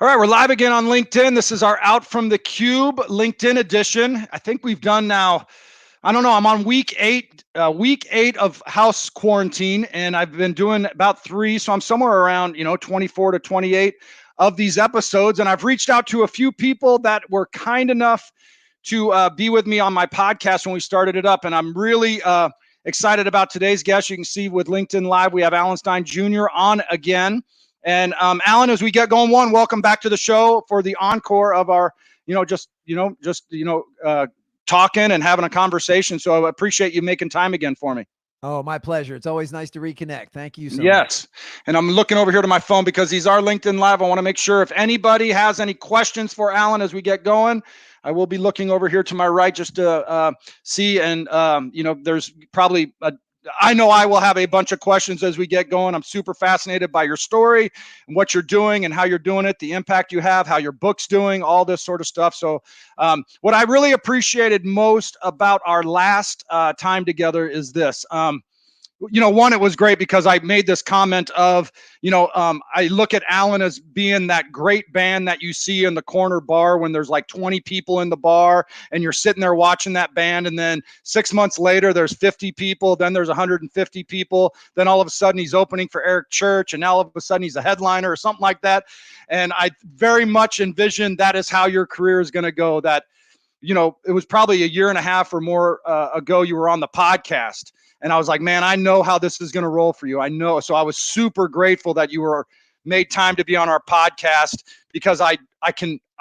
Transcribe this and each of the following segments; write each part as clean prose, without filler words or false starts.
All right, we're live again on LinkedIn. This is our Out from the Cube LinkedIn edition. I think we've done now, I don't know, I'm on week eight of house quarantine, and I've been doing about three. So I'm somewhere around, 24 to 28 of these episodes. And I've reached out to a few people that were kind enough to be with me on my podcast when we started it up. And I'm really excited about today's guest. You can see with LinkedIn Live, we have Alan Stein Jr. on again. And Alan, as we get going, welcome back to the show for the encore of our, talking and having a conversation. So I appreciate you making time again for me. Oh, my pleasure. It's always nice to reconnect. Thank you so much. Yes. And I'm looking over here to my phone because he's our LinkedIn Live. I want to make sure if anybody has any questions for Alan as we get going, I will be looking over here to my right just to see. And, there's probably I know I will have a bunch of questions as we get going. I'm super fascinated by your story and what you're doing and how you're doing it, the impact you have, how your book's doing, all this sort of stuff. So what I really appreciated most about our last time together is this. One, it was great because I made this comment of, I look at Alan as being that great band that you see in the corner bar when there's like 20 people in the bar and you're sitting there watching that band. And then 6 months later, there's 50 people. Then there's 150 people. Then all of a sudden he's opening for Eric Church. And now all of a sudden he's a headliner or something like that. And I very much envisioned that is how your career is going to go. That, it was probably a year and a half or more ago you were on the podcast. And I was like, man, I know how this is going to roll for you. I know. So I was super grateful that you were made time to be on our podcast because I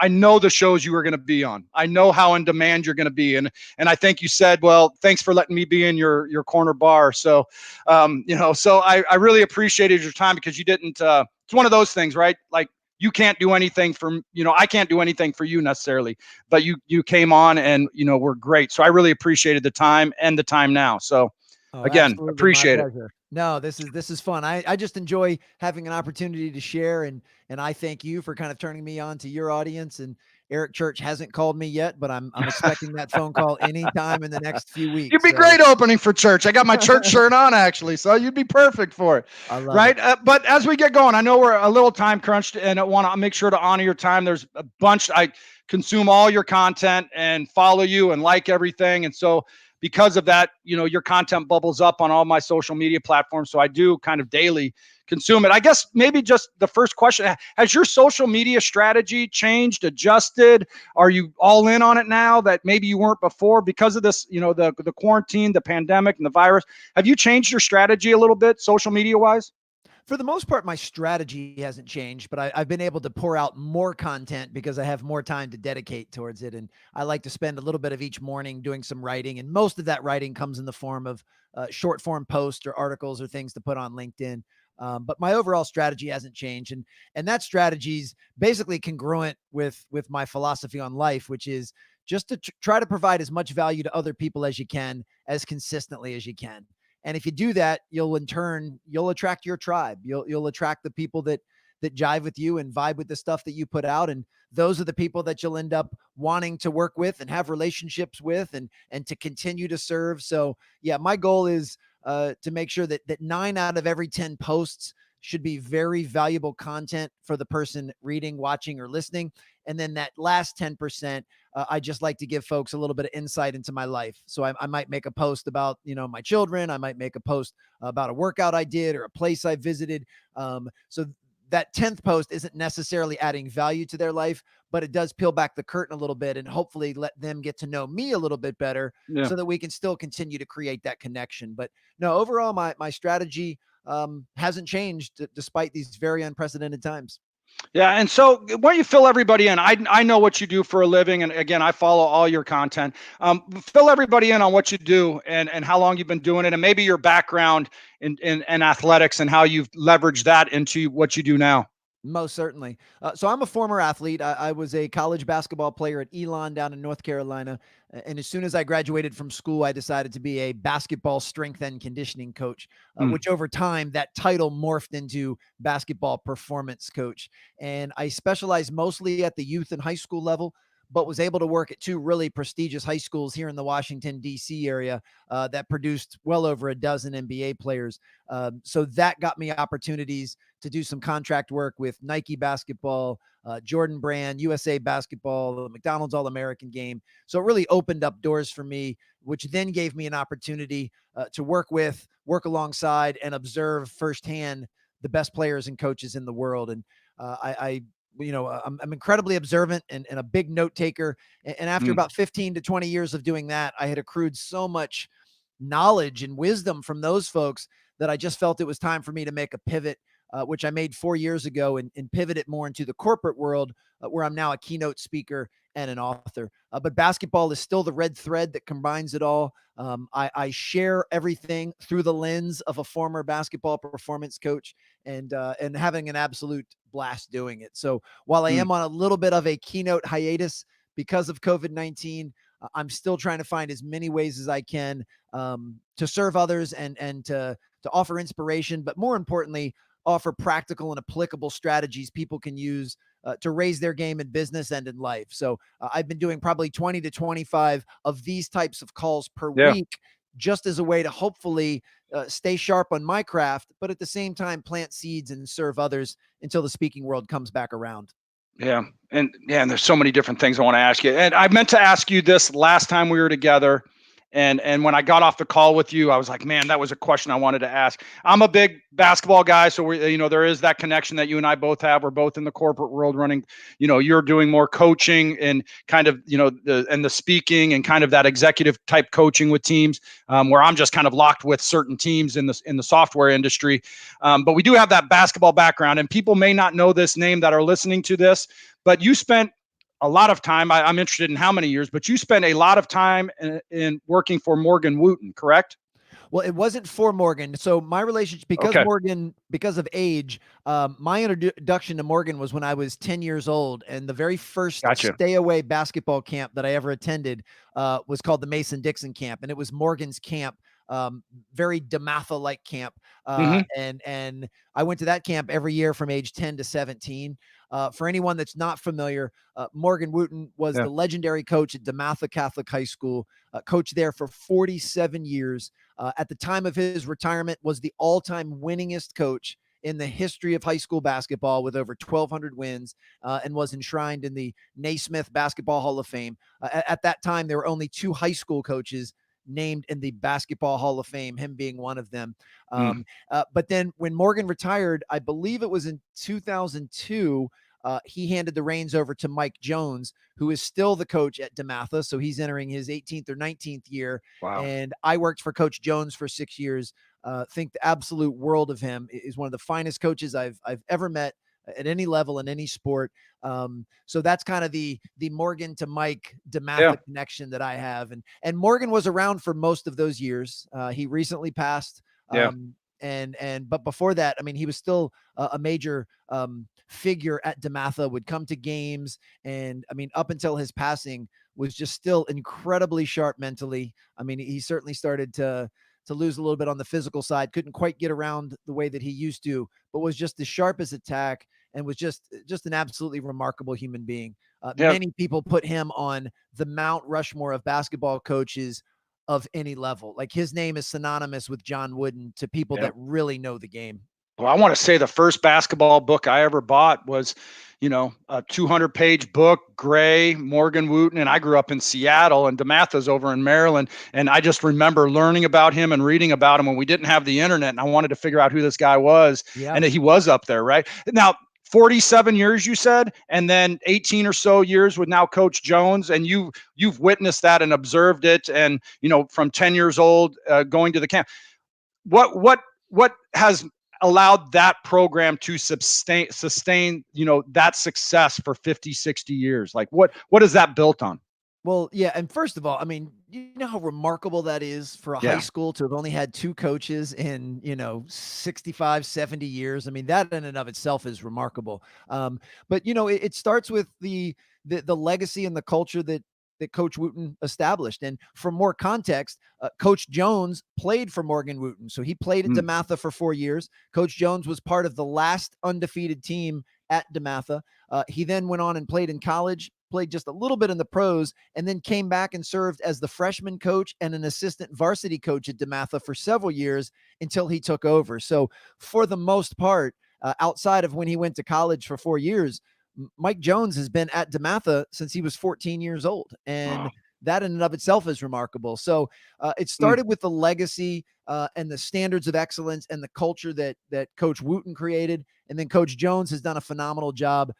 know the shows you were going to be on. I know how in demand you're going to be. And I think you said, well, thanks for letting me be in your corner bar. So, so I really appreciated your time because you didn't, it's one of those things, right? Like you can't do anything for, I can't do anything for you necessarily, but you came on and, we're great. So I really appreciated the time and the time now. So, again, appreciate it. No, this is fun. I just enjoy having an opportunity to share, and I thank you for kind of turning me on to your audience. And Eric Church hasn't called me yet, but I'm expecting that phone call anytime in the next few weeks. You'd be great opening for church. I got my church shirt on actually, so you'd be perfect for it. I love right? it. But as we get going, I know we're a little time crunched, and I want to make sure to honor your time. There's a bunch. I consume all your content and follow you and like everything, and so because of that, your content bubbles up on all my social media platforms. So I do kind of daily consume it. I guess maybe just the first question, has your social media strategy changed, adjusted? Are you all in on it now that maybe you weren't before because of this, the quarantine, the pandemic and the virus? Have you changed your strategy a little bit social media wise? For the most part, my strategy hasn't changed, but I've been able to pour out more content because I have more time to dedicate towards it. And I like to spend a little bit of each morning doing some writing. And most of that writing comes in the form of short form posts or articles or things to put on LinkedIn. But my overall strategy hasn't changed. And that strategy is basically congruent with my philosophy on life, which is just to try to provide as much value to other people as you can, as consistently as you can. And if you do that, you'll attract your tribe. You'll attract the people that jive with you and vibe with the stuff that you put out. And those are the people that you'll end up wanting to work with and have relationships with and to continue to serve. So yeah, my goal is to make sure that 9 out of every 10 posts should be very valuable content for the person reading, watching, or listening. And then that last 10%, I just like to give folks a little bit of insight into my life. So I might make a post about, my children. I might make a post about a workout I did or a place I visited. So that 10th post isn't necessarily adding value to their life, but it does peel back the curtain a little bit and hopefully let them get to know me a little bit better so that we can still continue to create that connection. But no, overall, my strategy hasn't changed despite these very unprecedented times. Yeah. And so why don't you fill everybody in? I know what you do for a living. And again, I follow all your content. Fill everybody in on what you do and how long you've been doing it and maybe your background in athletics and how you've leveraged that into what you do now. Most certainly. So I'm a former athlete. I was a college basketball player at Elon down in North Carolina. And as soon as I graduated from school, I decided to be a basketball strength and conditioning coach, which over time, that title morphed into basketball performance coach. And I specialize mostly at the youth and high school level, but was able to work at two really prestigious high schools here in the Washington, D.C. area that produced well over a dozen NBA players. So that got me opportunities to do some contract work with Nike basketball, Jordan Brand, USA basketball, the McDonald's All-American game. So it really opened up doors for me, which then gave me an opportunity to work with, work alongside, and observe firsthand the best players and coaches in the world. And I'm incredibly observant and a big note taker. And after about 15 to 20 years of doing that, I had accrued so much knowledge and wisdom from those folks that I just felt it was time for me to make a pivot, which I made 4 years ago, and pivot it more into the corporate world, where I'm now a keynote speaker and an author. But basketball is still the red thread that combines it all. I share everything through the lens of a former basketball performance coach, and having an absolute blast doing it. So while I am on a little bit of a keynote hiatus because of COVID-19, I'm still trying to find as many ways as I can to serve others and to offer inspiration, but more importantly, offer practical and applicable strategies people can use to raise their game in business and in life. So I've been doing probably 20 to 25 of these types of calls per Yeah. week, just as a way to hopefully stay sharp on my craft, but at the same time plant seeds and serve others until the speaking world comes back around. Yeah. And there's so many different things I want to ask you. And I meant to ask you this last time we were together. And when I got off the call with you, I was like, man, that was a question I wanted to ask. I'm a big basketball guy, so there is that connection that you and I both have. We're both in the corporate world running. You're doing more coaching and kind of, the speaking and kind of that executive type coaching with teams, where I'm just kind of locked with certain teams in the software industry. But we do have that basketball background, and people may not know this name that are listening to this, but you spent a lot of time. I'm interested in how many years, but you spent a lot of time in working for Morgan Wooten, correct? Well, it wasn't for Morgan. So my relationship, because Okay. Morgan, because of age, my introduction to Morgan was when I was 10 years old. And the very first Gotcha. stay away basketball camp that I ever attended was called the Mason-Dixon camp. And it was Morgan's camp, very DeMatha-like camp. Mm-hmm. And I went to that camp every year from age 10 to 17. For anyone that's not familiar, Morgan Wooten was Yeah. the legendary coach at DeMatha Catholic High School, coached there for 47 years. At the time of his retirement, was the all-time winningest coach in the history of high school basketball with over 1,200 wins, and was enshrined in the Naismith Basketball Hall of Fame. At that time, there were only two high school coaches named in the Basketball Hall of Fame, him being one of them. But then when Morgan retired, I believe it was in 2002, he handed the reins over to Mike Jones, who is still the coach at DeMatha. So he's entering his 18th or 19th year. Wow. And I worked for Coach Jones for 6 years. Think the absolute world of him. Is one of the finest coaches I've ever met at any level in any sport. So that's kind of the Morgan to Mike DeMatha connection that I have. And Morgan was around for most of those years. He recently passed. Yeah. But before that, I mean, he was still a major figure at DeMatha, would come to games, and I mean, up until his passing, was just still incredibly sharp mentally. I mean, he certainly started to lose a little bit on the physical side, couldn't quite get around the way that he used to, but was just as sharp as a tack, and was just an absolutely remarkable human being. Yeah. Many people put him on the Mount Rushmore of basketball coaches of any level. Like, his name is synonymous with John Wooden to people Yeah. that really know the game. Well, I want to say the first basketball book I ever bought was, a 200-page book, gray, Morgan Wooten. And I grew up in Seattle, and DeMatha's over in Maryland. And I just remember learning about him and reading about him when we didn't have the internet. And I wanted to figure out who this guy was. Yeah. And he was up there, right? Now, 47 years, you said, and then 18 or so years with now Coach Jones. And you've witnessed that and observed it. And, from 10 years old, going to the camp. What has allowed that program to sustain, that success for 50, 60 years? Like what is that built on? Well, yeah. And first of all, I mean, you know how remarkable that is for a high school to have only had two coaches in, 65, 70 years. I mean, that in and of itself is remarkable. But it starts with the legacy and the culture that Coach Wooten established. And for more context, Coach Jones played for Morgan Wooten. So he played at DeMatha for 4 years. Coach Jones was part of the last undefeated team at DeMatha. He then went on and played in college, played just a little bit in the pros, and then came back and served as the freshman coach and an assistant varsity coach at DeMatha for several years until he took over. So for the most part, outside of when he went to college for 4 years, Mike Jones has been at DeMatha since he was 14 years old. And Wow. that in and of itself is remarkable. So it Mm, started with the legacy and the standards of excellence and the culture that Coach Wooten created. And then Coach Jones has done a phenomenal job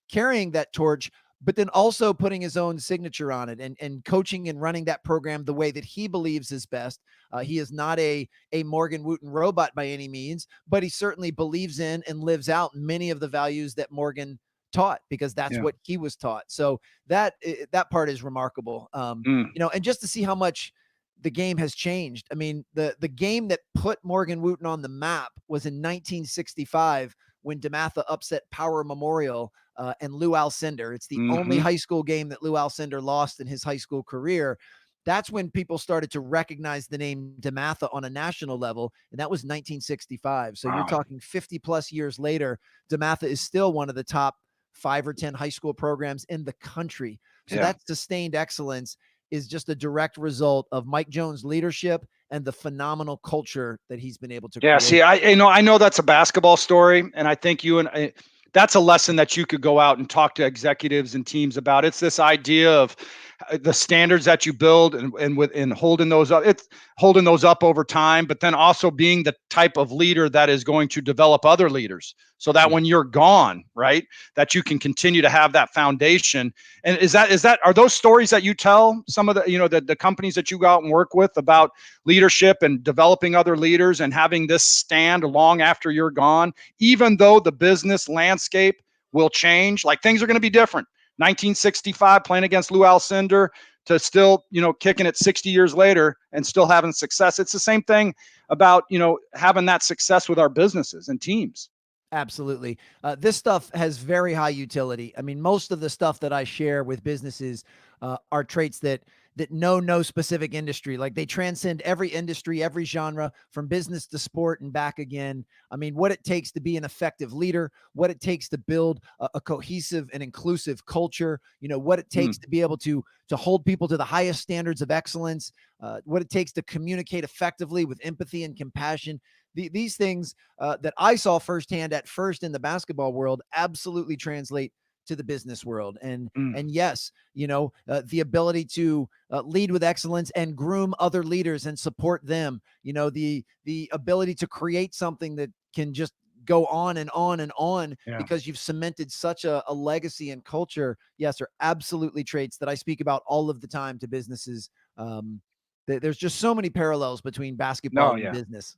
carrying that torch, but then also putting his own signature on it and coaching and running that program the way that he believes is best. He is not a Morgan Wooten robot by any means, but he certainly believes in and lives out many of the values that Morgan taught, because that's yeah. what he was taught. So that part is remarkable. Mm, And just to see how much the game has changed. I mean, the game that put Morgan Wooten on the map was in 1965 when DeMatha upset Power Memorial and Lou Alcindor. It's the only hmm. high school game that Lou Alcindor lost in his high school career. That's when people started to recognize the name DeMatha on a national level, and that was 1965. So you're Wow. talking 50 plus years later, DeMatha is still one of the top 5 or 10 high school programs in the country. So Yeah. that sustained excellence is just a direct result of Mike Jones' leadership and the phenomenal culture that he's been able to Yeah, create. see, I know that's a basketball story, and I think that's a lesson that you could go out and talk to executives and teams about. It's this idea of the standards that you build and holding those up. It's holding those up over time, but then also being the type of leader that is going to develop other leaders, so that Yeah. when you're gone, right, that you can continue to have that foundation. And are those stories that you tell some of the companies that you go out and work with about leadership and developing other leaders and having this stand long after you're gone, even though the business landscape will change? Like, things are going to be different. 1965 playing against Lou Alcindor to still, kicking it 60 years later and still having success. It's the same thing about, having that success with our businesses and teams. Absolutely. This stuff has very high utility. I mean, most of the stuff that I share with businesses are traits that know no specific industry. Like, they transcend every industry, every genre, from business to sport and back again. I mean, what it takes to be an effective leader, what it takes to build a cohesive and inclusive culture. What it Mm, takes to be able to hold people to the highest standards of excellence. What it takes to communicate effectively with empathy and compassion. These things that I saw firsthand at first in the basketball world absolutely translate to the business world. And mm, and yes, the ability to lead with excellence and groom other leaders and support them. The ability to create something that can just go on and on and on yeah. because you've cemented such a legacy and culture. Yes, are absolutely traits that I speak about all of the time to businesses. There's just so many parallels between basketball No, and yeah. business.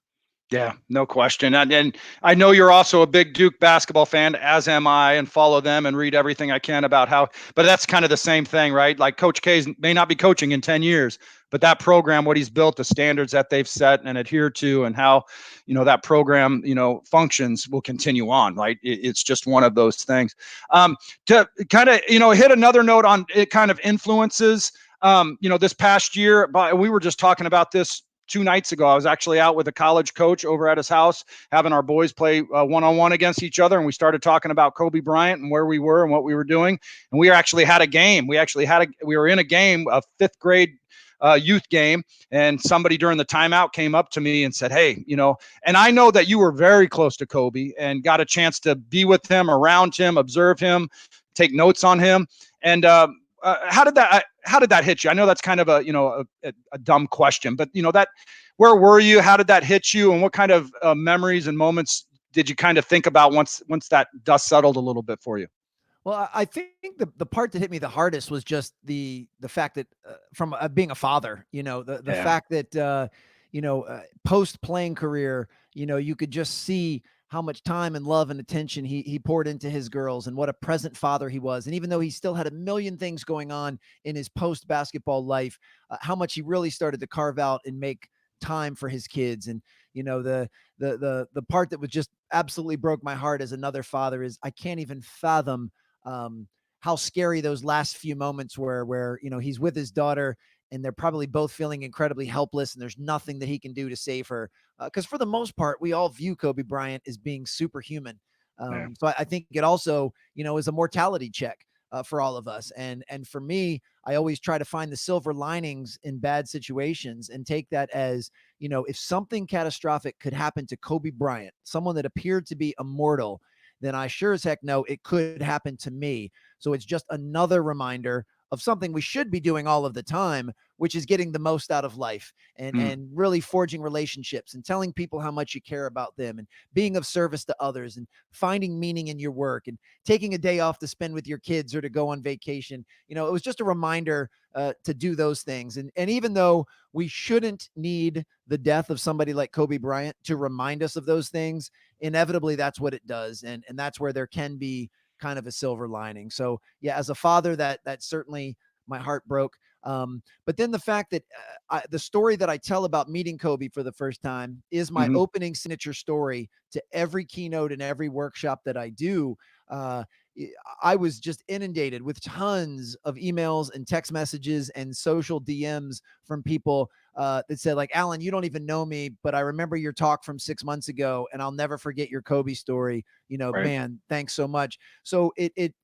Yeah, no question. And I know you're also a big Duke basketball fan, as am I, and follow them and read everything I can about how, but that's kind of the same thing, right? Like, Coach K may not be coaching in 10 years, but that program, what he's built, the standards that they've set and adhere to, and how, that program, functions, will continue on, right? It's just one of those things. To kind of, hit another note on it kind of influences, this past year, but we were just talking about this 2 nights ago. I was actually out with a college coach over at his house, having our boys play one-on-one against each other, and we started talking about Kobe Bryant and where we were and what we were doing. And we actually had a game. We were in a game, a fifth grade youth game, and somebody during the timeout came up to me and said, "Hey, and I know that you were very close to Kobe and got a chance to be with him, around him, observe him, take notes on him." And how did that hit you? I know that's kind of a dumb question, but that, where were you? How did that hit you? And what kind of memories and moments did you kind of think about once that dust settled a little bit for you? Well, I think the part that hit me the hardest was just the fact that from being a father, the Yeah, fact that post playing career, you could just see how much time and love and attention he poured into his girls and what a present father he was. And even though he still had a million things going on in his post basketball life, how much he really started to carve out and make time for his kids. And the part that was just absolutely broke my heart as another father is I can't even fathom how scary those last few moments were, where he's with his daughter and they're probably both feeling incredibly helpless, and there's nothing that he can do to save her. Because for the most part, we all view Kobe Bryant as being superhuman. yeah, So I think it also, is a mortality check. for all of us. And for me, I always try to find the silver linings in bad situations and take that as, if something catastrophic could happen to Kobe Bryant, someone that appeared to be immortal, then I sure as heck know it could happen to me. So it's just another reminder of something we should be doing all of the time, which is getting the most out of life Mm. and really forging relationships and telling people how much you care about them and being of service to others and finding meaning in your work and taking a day off to spend with your kids or to go on vacation. It was just a reminder to do those things. And even though we shouldn't need the death of somebody like Kobe Bryant to remind us of those things, inevitably that's what it does. And that's where there can be kind of a silver lining. So yeah, as a father, that certainly my heart broke. But then the fact that the story that I tell about meeting Kobe for the first time is my Hmm. opening signature story to every keynote and every workshop that I do. Uh, I was just inundated with tons of emails and text messages and social DMs from people that said, like, Alan, you don't even know me, but I remember your talk from 6 months ago, and I'll never forget your Kobe story. Right. Man, thanks so much. So it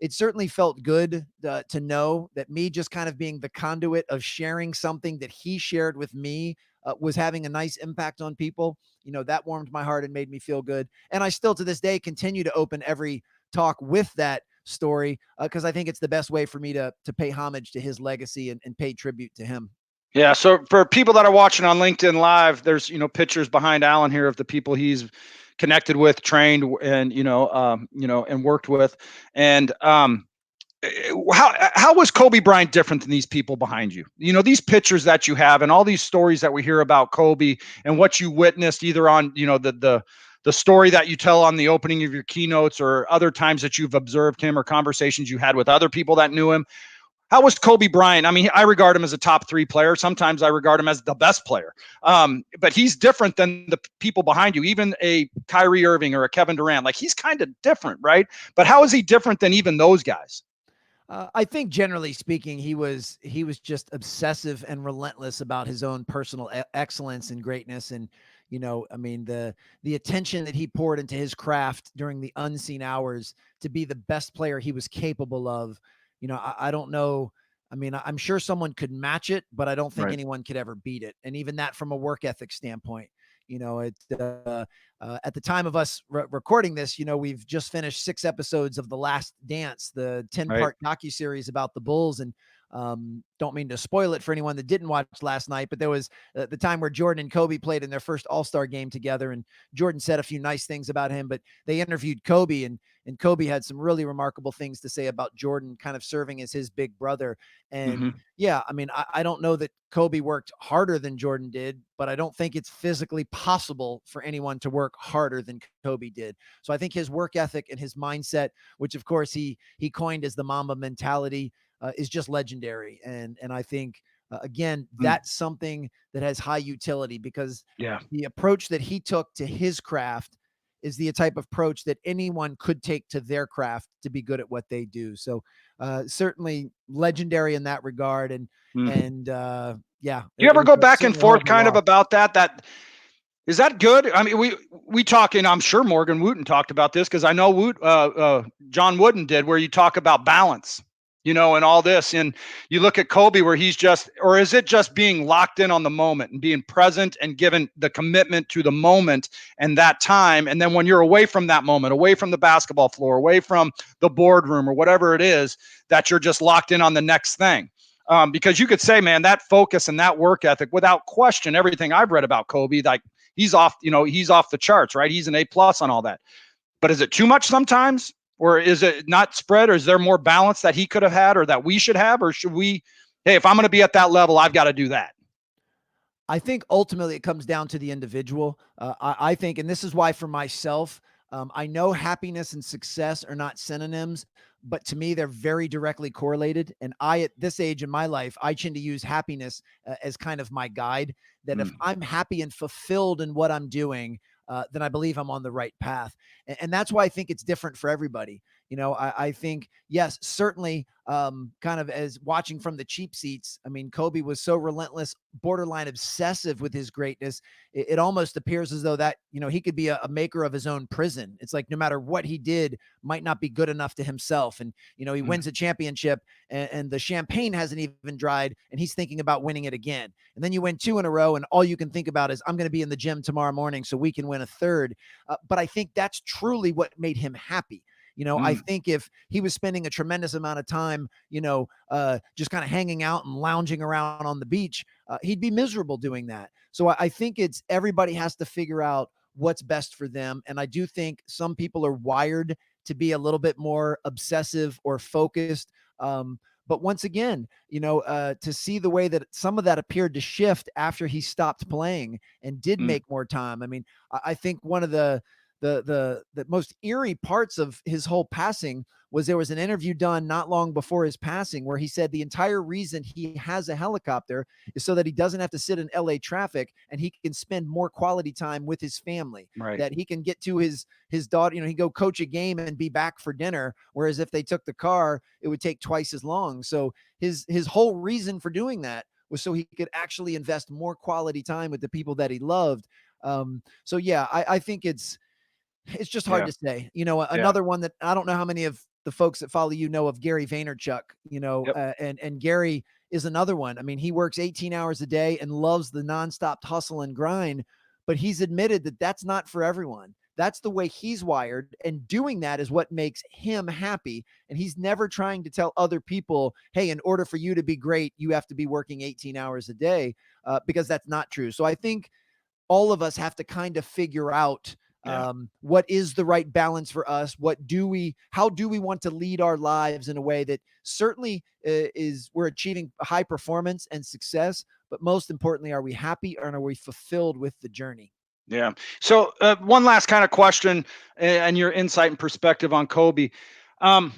certainly felt good to know that me just kind of being the conduit of sharing something that he shared with me was having a nice impact on people. That warmed my heart and made me feel good. And I still to this day continue to open every talk with that story because I think it's the best way for me to pay homage to his legacy and pay tribute to him. Yeah. So for people that are watching on LinkedIn Live, there's pictures behind Alan here of the people he's connected with, trained, and and worked with. And how was Kobe Bryant different than these people behind you? These pictures that you have and all these stories that we hear about Kobe and what you witnessed either on the story that you tell on the opening of your keynotes or other times that you've observed him or conversations you had with other people that knew him. How was Kobe Bryant? I mean, I regard him as a top 3 player. Sometimes I regard him as the best player. But he's different than the people behind you, even a Kyrie Irving or a Kevin Durant. Like, he's kind of different, right? But how is he different than even those guys? I think generally speaking, he was just obsessive and relentless about his own personal excellence and greatness. And I mean, the attention that he poured into his craft during the unseen hours to be the best player he was capable of. I don't know. I mean, I'm sure someone could match it, but I don't think Right. anyone could ever beat it. And even that from a work ethic standpoint. At the time of us recording this, we've just finished 6 episodes of The Last Dance, the 10 Right. part docuseries about the Bulls. And don't mean to spoil it for anyone that didn't watch last night, but there was the time where Jordan and Kobe played in their first All-Star game together, and Jordan said a few nice things about him, but they interviewed Kobe, and Kobe had some really remarkable things to say about Jordan, kind of serving as his big brother. And Mm-hmm. yeah, I mean, I don't know that Kobe worked harder than Jordan did, but I don't think it's physically possible for anyone to work harder than Kobe did. So I think his work ethic and his mindset, which of course he coined as the Mamba mentality, is just legendary. And I think again, Mm. that's something that has high utility because Yeah. the approach that he took to his craft is the type of approach that anyone could take to their craft to be good at what they do. So certainly legendary in that regard. And Mm. and yeah, Do you ever go it back and certainly hold forth the kind of law. about that? Is that good? I mean, we talk, and I'm sure Morgan Wooten talked about this because I know John Wooden did, where you talk about balance, and all this. And you look at Kobe, where he's just, or is it just being locked in on the moment and being present and given the commitment to the moment and that time? And then when you're away from that moment, away from the basketball floor, away from the boardroom or whatever it is, that you're just locked in on the next thing. Because you could say, man, that focus and that work ethic, without question, everything I've read about Kobe, like, he's off the charts, right? He's an A+ on all that. But is it too much sometimes? Or is it not spread? Or is there more balance that he could have had or that we should have? Or should we, hey, if I'm going to be at that level, I've got to do that? I think ultimately it comes down to the individual. I think, and this is why for myself, I know happiness and success are not synonyms, but to me, they're very directly correlated. And at this age in my life, I tend to use happiness as kind of my guide. That if Mm. I'm happy and fulfilled in what I'm doing, then I believe I'm on the right path. And that's why I think it's different for everybody. I think, yes, certainly, kind of as watching from the cheap seats. I mean, Kobe was so relentless, borderline obsessive with his greatness. It almost appears as though that, he could be a maker of his own prison. It's like no matter what he did, might not be good enough to himself. And, he Mm, wins a championship and the champagne hasn't even dried and he's thinking about winning it again. And then you win two in a row and all you can think about is, I'm going to be in the gym tomorrow morning so we can win a third. But I think that's truly what made him happy. I mm, think if he was spending a tremendous amount of time, just kind of hanging out and lounging around on the beach, he'd be miserable doing that. So I think it's everybody has to figure out what's best for them. And I do think some people are wired to be a little bit more obsessive or focused. But once again, to see the way that some of that appeared to shift after he stopped playing and did mm, make more time. I mean, I think one of the most eerie parts of his whole passing was there was an interview done not long before his passing where he said the entire reason he has a helicopter is so that he doesn't have to sit in LA traffic and he can spend more quality time with his family, right. that he can get to his daughter, he go coach a game and be back for dinner, whereas if they took the car it would take twice as long. So his whole reason for doing that was so he could actually invest more quality time with the people that he loved. So yeah, I think it's just hard Yeah. to say. Yeah. Another one that I don't know how many of the folks that follow know of Gary Vaynerchuk, Yep. and Gary is another one. I mean, he works 18 hours a day and loves the nonstop hustle and grind, but he's admitted that that's not for everyone. That's the way he's wired, and doing that is what makes him happy. And he's never trying to tell other people, "Hey, in order for you to be great, you have to be working 18 hours a day," because that's not true. So I think all of us have to kind of figure out Yeah. what is the right balance for us. How do we want to lead our lives in a way that certainly is we're achieving high performance and success, but most importantly, are we happy and are we fulfilled with the journey? Yeah. So one last kind of question and your insight and perspective on Kobe. Um,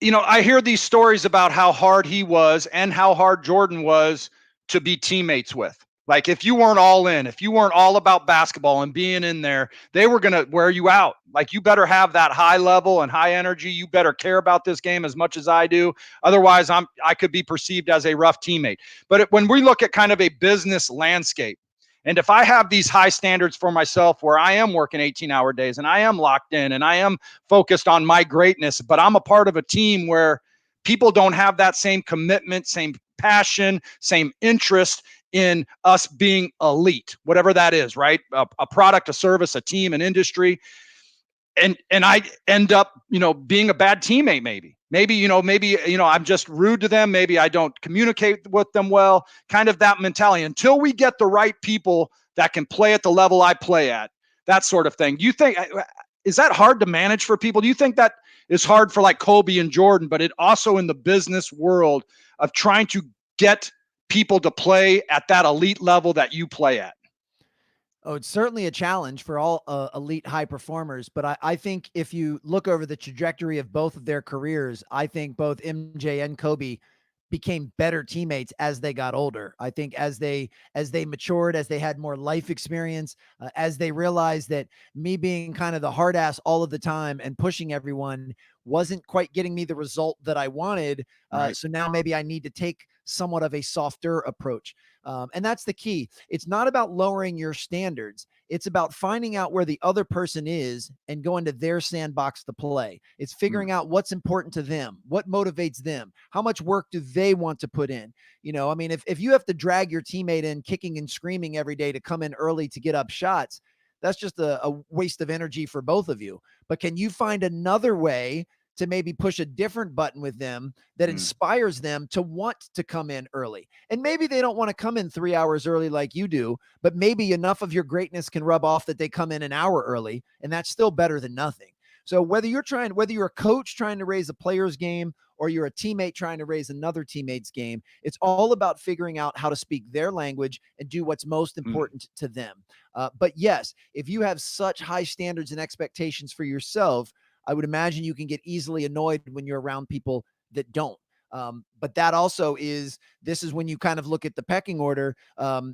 I hear these stories about how hard he was and how hard Jordan was to be teammates with. Like if you weren't all in, if you weren't all about basketball and being in there, they were going to wear you out. Like you better have that high level and high energy. You better care about this game as much as I do. Otherwise, I could be perceived as a rough teammate. But when we look at kind of a business landscape, and if I have these high standards for myself where I am working 18-hour days and I am locked in and I am focused on my greatness, but I'm a part of a team where people don't have that same commitment, same passion, same interest in us being elite, whatever that is, right? A product, a service, a team, an industry. And I end up, being a bad teammate, maybe, I'm just rude to them. Maybe I don't communicate with them well, kind of that mentality until we get the right people that can play at the level I play at, that sort of thing. Do you think, is that hard to manage for people? Do you think that is hard for like Kobe and Jordan, but it also in the business world of trying to get people to play at that elite level that you play at? Oh, it's certainly a challenge for all elite high performers. But I think if you look over the trajectory of both of their careers, I think both MJ and Kobe became better teammates as they got older. I think as they matured, as they had more life experience, as they realized that me being kind of the hard ass all of the time and pushing everyone wasn't quite getting me the result that I wanted. Right. So now maybe I need to take somewhat of a softer approach. And that's the key. It's not about lowering your standards. It's about finding out where the other person is and going to their sandbox to play. It's Mm, figuring out what's important to them, what motivates them, how much work do they want to put in. I mean, if you have to drag your teammate in kicking and screaming every day to come in early to get up shots, that's just a waste of energy for both of you. But can you find another way to maybe push a different button with them that mm, inspires them to want to come in early? And maybe they don't want to come in 3 hours early like you do, but maybe enough of your greatness can rub off that they come in an hour early, and that's still better than nothing. So whether you're a coach trying to raise a player's game or you're a teammate trying to raise another teammate's game, it's all about figuring out how to speak their language and do what's most mm, important to them. But yes, if you have such high standards and expectations for yourself, I would imagine you can get easily annoyed when you're around people that don't. But that also this is when you kind of look at the pecking order.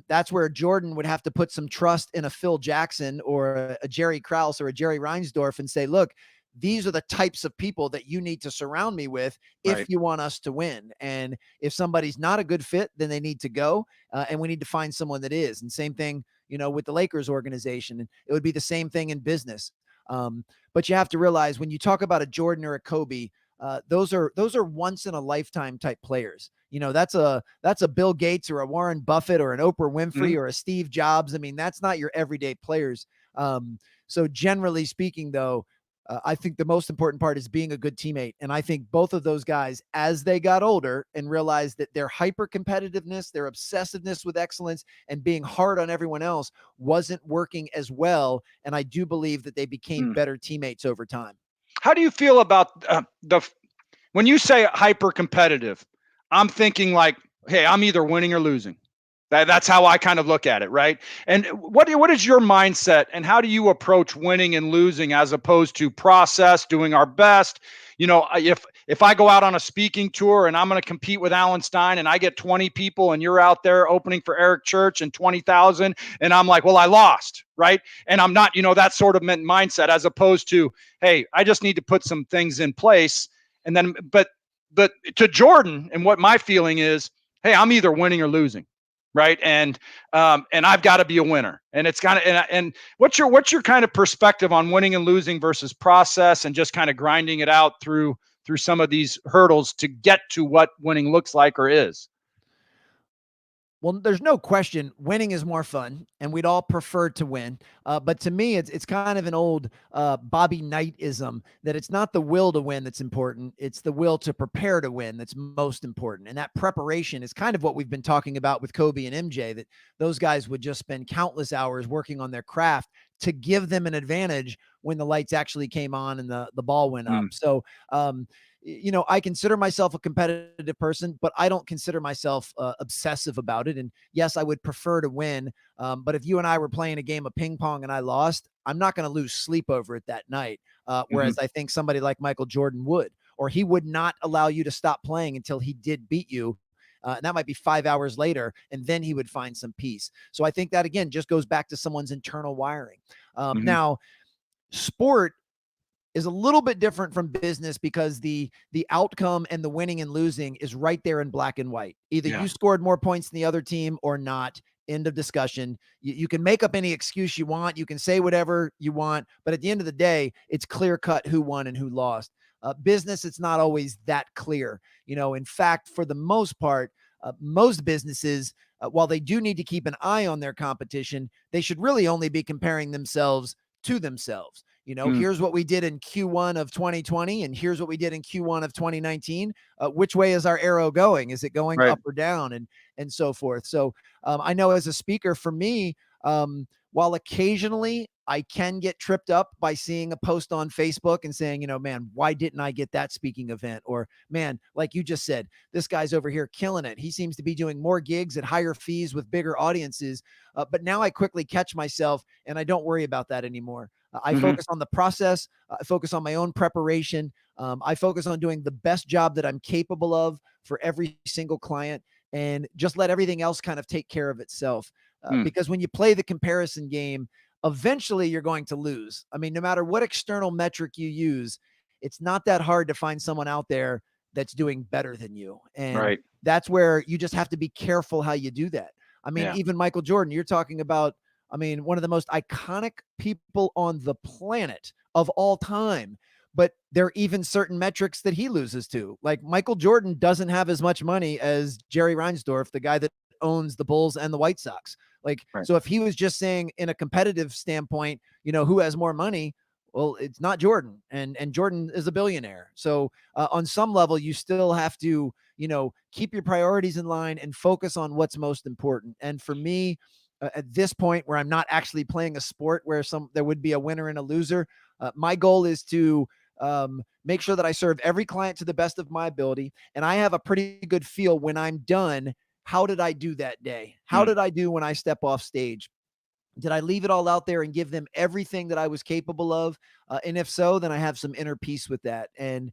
That's where Jordan would have to put some trust in a Phil Jackson or a Jerry Krause or a Jerry Reinsdorf and say, look, these are the types of people that you need to surround me with if Right. you want us to win. And if somebody's not a good fit, then they need to go. And we need to find someone that is. And same thing, with the Lakers organization. And it would be the same thing in business. But you have to realize when you talk about a Jordan or a Kobe, those are once in a lifetime type players. That's a Bill Gates or a Warren Buffett or an Oprah Winfrey Mhm. or a Steve Jobs. I mean, that's not your everyday players. So generally speaking, though, I think the most important part is being a good teammate. And I think both of those guys, as they got older and realized that their hyper competitiveness, their obsessiveness with excellence, and being hard on everyone else wasn't working as well. And I do believe that they became Mm. better teammates over time. How do you feel about when you say hyper competitive? I'm thinking like, hey, I'm either winning or losing. That's how I kind of look at it, right? And what is your mindset, and how do you approach winning and losing as opposed to process, doing our best? If I go out on a speaking tour and I'm going to compete with Alan Stein and I get 20 people and you're out there opening for Eric Church and 20,000, and I'm like, well, I lost, right? And I'm not, that sort of mindset, as opposed to, hey, I just need to put some things in place. And then, but to Jordan, and what my feeling is, hey, I'm either winning or losing, right? And I've got to be a winner. And it's kind of, and what's your kind of perspective on winning and losing versus process, and just kind of grinding it out through some of these hurdles to get to what winning looks like or is? Well, there's no question winning is more fun, and we'd all prefer to win. But to me, it's kind of an old Bobby Knight-ism that it's not the will to win that's important; it's the will to prepare to win that's most important. And that preparation is kind of what we've been talking about with Kobe and MJ. That those guys would just spend countless hours working on their craft to give them an advantage when the lights actually came on and the ball went up. Mm, So I consider myself a competitive person, but I don't consider myself obsessive about it. And yes, I would prefer to win. But if you and I were playing a game of ping pong and I lost, I'm not going to lose sleep over it that night. hmm Whereas I think somebody like Michael Jordan would, or he would not allow you to stop playing until he did beat you. And that might be 5 hours later, and then he would find some peace. So I think that, again, just goes back to someone's internal wiring. hmm Now, sport is a little bit different from business because the outcome and the winning and losing is right there in black and white. Either Yeah. you scored more points than the other team or not. End of discussion. You can make up any excuse you want. You can say whatever you want, but at the end of the day, it's clear cut who won and who lost. Business, it's not always that clear. In fact, for the most part, most businesses, while they do need to keep an eye on their competition, they should really only be comparing themselves to themselves. Mm, Here's what we did in Q1 of 2020, and here's what we did in Q1 of 2019. Which way is our arrow going? Is it going right. up or down, and so forth? So I know as a speaker, for me, while occasionally I can get tripped up by seeing a post on Facebook and saying, man, why didn't I get that speaking event? Or, man, like you just said, this guy's over here killing it. He seems to be doing more gigs at higher fees with bigger audiences. But now I quickly catch myself and I don't worry about that anymore. I hmm focus on the process. I focus on my own preparation. I focus on doing the best job that I'm capable of for every single client, and just let everything else kind of take care of itself. mm, Because when you play the comparison game, eventually you're going to lose. I mean, no matter what external metric you use, it's not that hard to find someone out there that's doing better than you. And right. that's where you just have to be careful how you do that. I mean, Yeah. even Michael Jordan, you're talking about, one of the most iconic people on the planet of all time. But there are even certain metrics that he loses to. Like Michael Jordan doesn't have as much money as Jerry Reinsdorf, the guy that owns the Bulls and the White Sox. Like, Right. so if he was just saying in a competitive standpoint, who has more money? Well, it's not Jordan, and Jordan is a billionaire. So on some level, you still have to, keep your priorities in line and focus on what's most important. And for me, at this point where I'm not actually playing a sport where there would be a winner and a loser, my goal is to make sure that I serve every client to the best of my ability. And I have a pretty good feel when I'm done. How did I do that day? How Mm, did I do when I step off stage? Did I leave it all out there and give them everything that I was capable of? And if so, then I have some inner peace with that. And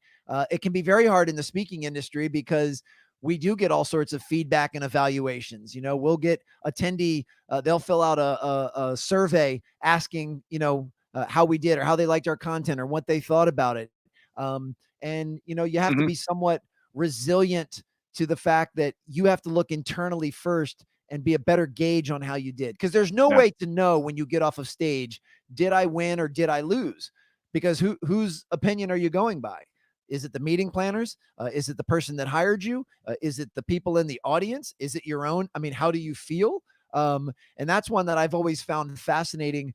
it can be very hard in the speaking industry because we do get all sorts of feedback and evaluations. We'll get attendee, they'll fill out a survey asking, how we did or how they liked our content or what they thought about it. And you have to Mhm. be somewhat resilient to the fact that you have to look internally first and be a better gauge on how you did. Because there's no Yeah. way to know when you get off of stage, did I win or did I lose? Because whose opinion are you going by? Is it the meeting planners? Is it the person that hired you? Is it the people in the audience? Is it your own? I mean, how do you feel? And that's one that I've always found fascinating,